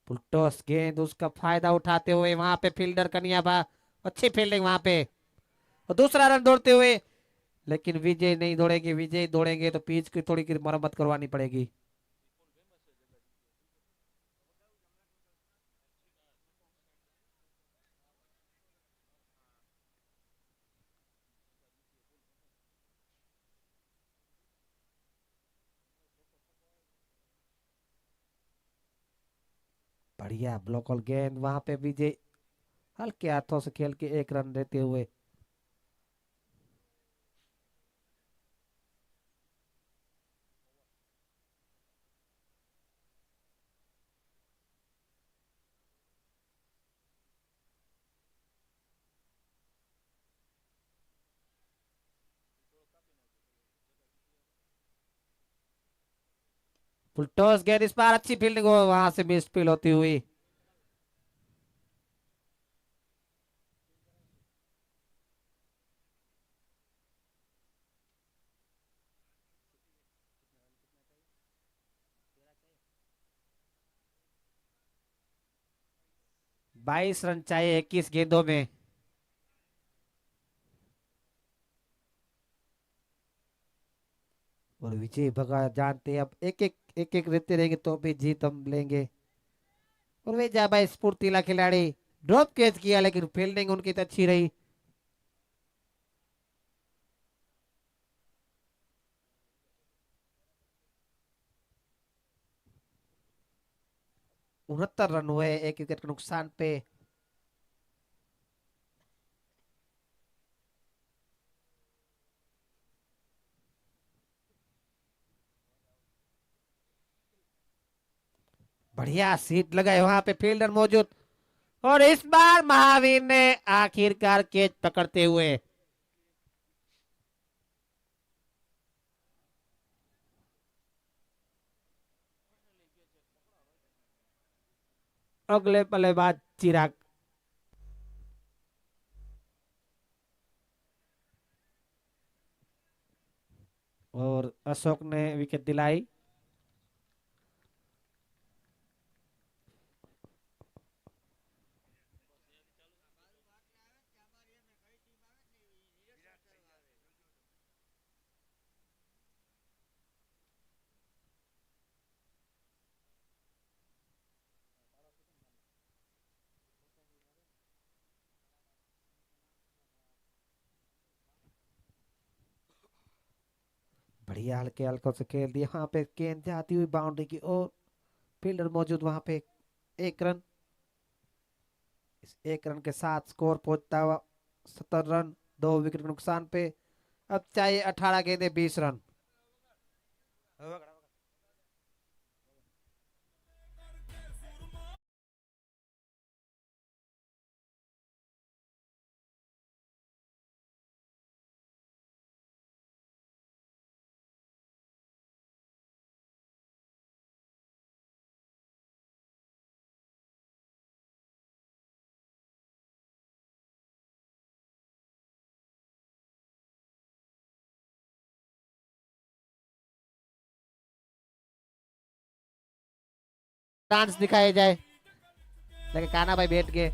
फुलटॉस गेंद उसका फायदा उठाते हुए वहां पे फील्डर कन्या बा, अच्छी फील्डिंग वहां पे, और दूसरा रन दौड़ते हुए, लेकिन विजय नहीं दौड़ेंगे, विजय दौड़ेंगे तो पिच की थोड़ी की मरम्मत करवानी पड़ेगी। बढ़िया ब्लॉक और गेंद वहां पे विजय हल्के हाथों से खेल के 1 रन देते हुए। फुलटॉस गेंद इस बार अच्छी फील्डिंग हो वहां से मिस फील्ड होती हुई। 22 रन चाहिए 21 गेंदों में। और विजय भगा जानते हैं अब एक एक रहते रहेंगे तो भी जीत हम लेंगे। और वे जा भाई स्फूर्तिला खिलाड़ी, ड्रॉप कैच किया लेकिन फील्डिंग उनकी तो अच्छी रही। 69 रन हुए 1 विकेट के नुकसान पे। बढ़िया सीट लगाए वहां पे फील्डर मौजूद। और इस बार महावीर ने आखिरकार कैच पकड़ते हुए अगले बल्लेबाज चिराग और अशोक ने विकेट दिलाई। बढ़िया हल्के हल्कों से खेल दिया वहां पे गेंद जाती हुई बाउंड्री की ओर। फील्डर मौजूद वहां पे। 1 रन। इस 1 रन के साथ स्कोर पहुंचता हुआ 70 रन 2 विकेट के नुकसान पे। अब चाहिए 18 गेंदे 20 रन। चांस दिखाए जाए लेकिन कान्हा भाई बैठ गए।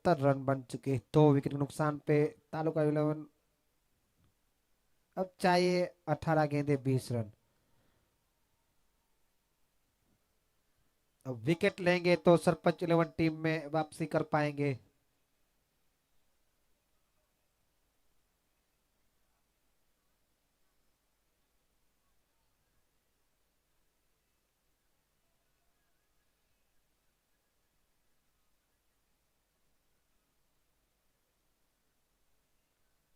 रन बन चुके 2 विकेट के नुकसान पे। तालुका 11 अब चाहिए 18 गेंदे 20 रन। अब विकेट लेंगे तो सरपंच 11 टीम में वापसी कर पाएंगे।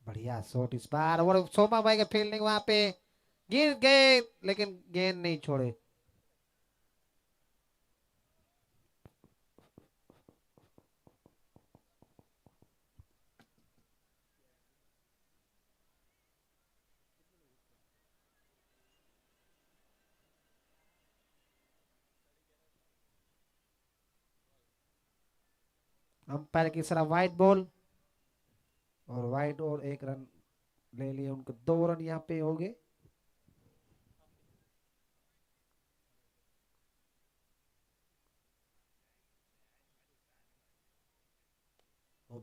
बढ़िया शॉट इस बार और सोमा भाई का फील्डिंग वहां पे गिर गए लेकिन गेंद नहीं छोड़े। अंपायर की तरफ वाइड बॉल और वाइड और 1 रन ले लिए उनको 2 रन यहाँ पे हो गए।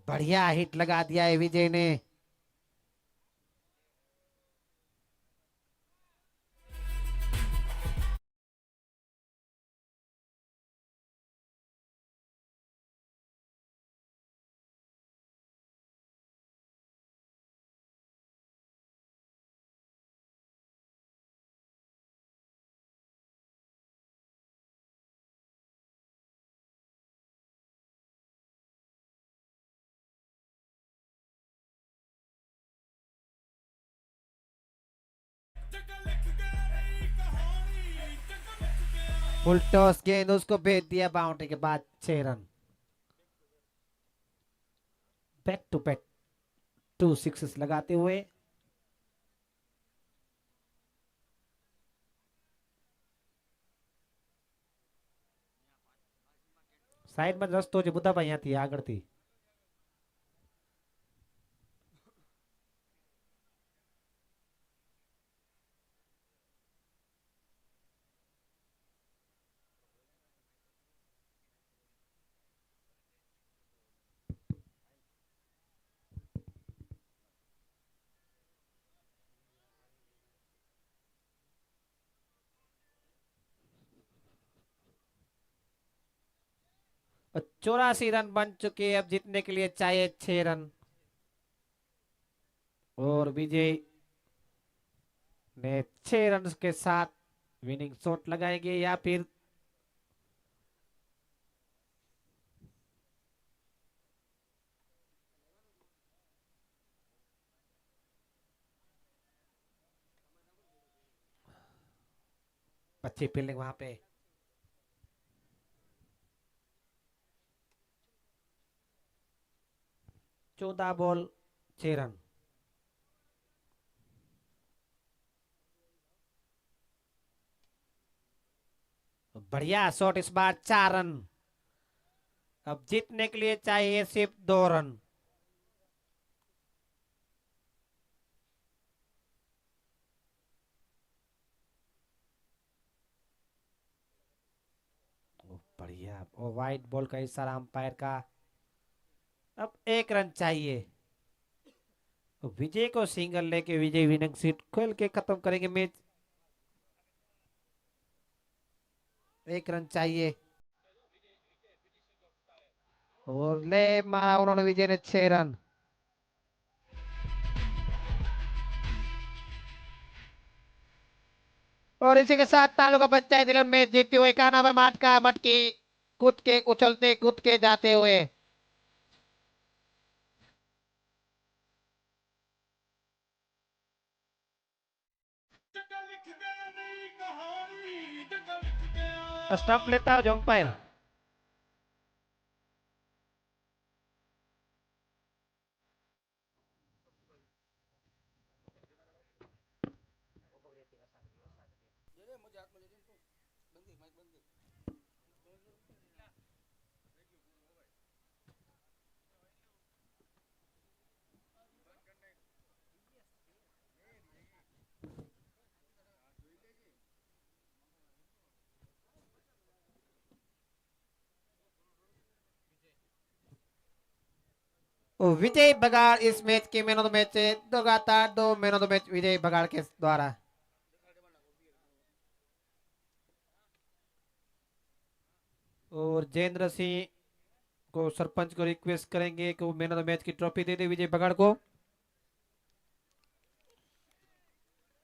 बढ़िया हिट लगा दिया है विजय ने। फुल टॉस गेंद उसको भेज दिया बाउंड्री के बाद 6 run. Back to back 2 sixes लगाते हुए साइड में रस्तो जो बुद्धा भाई थी आगर थी। और 84 रन बन चुके, अब जीतने के लिए चाहिए 6 रन। और विजय ने 6 रन के साथ विनिंग शॉट लगाएंगे या फिर अच्छी फील्डिंग वहां पे। 14 बॉल 6 रन। बढ़िया शॉट इस बार 4 रन। अब जीतने के लिए चाहिए सिर्फ 2 रन। बढ़िया और वाइड बॉल का इशारा अंपायर का। अब 1 रन चाहिए। विजय को सिंगल लेके विजय विनिंग सीट खोल के खत्म करेंगे मैच। 1 रन चाहिए और ले मारा उन्होंने विजय ने 6 रन। और इसी के साथ तालुका पंचायत मैच जीतते हुए क्या नाम है माठ का मटकी कूद के उछलते कूद के जाते हुए। स्टंप लेता है जो अंपायर। विजय बगाड़ इस मैच के मैन ऑफ द मैच है। लगातार 2 मैन ऑफ द मैच विजय बगाड़ के द्वारा। और जयेंद्र सिंह को सरपंच को रिक्वेस्ट करेंगे कि वो मैन ऑफ द मैच की ट्रॉफी दे दे विजय बगाड़ को।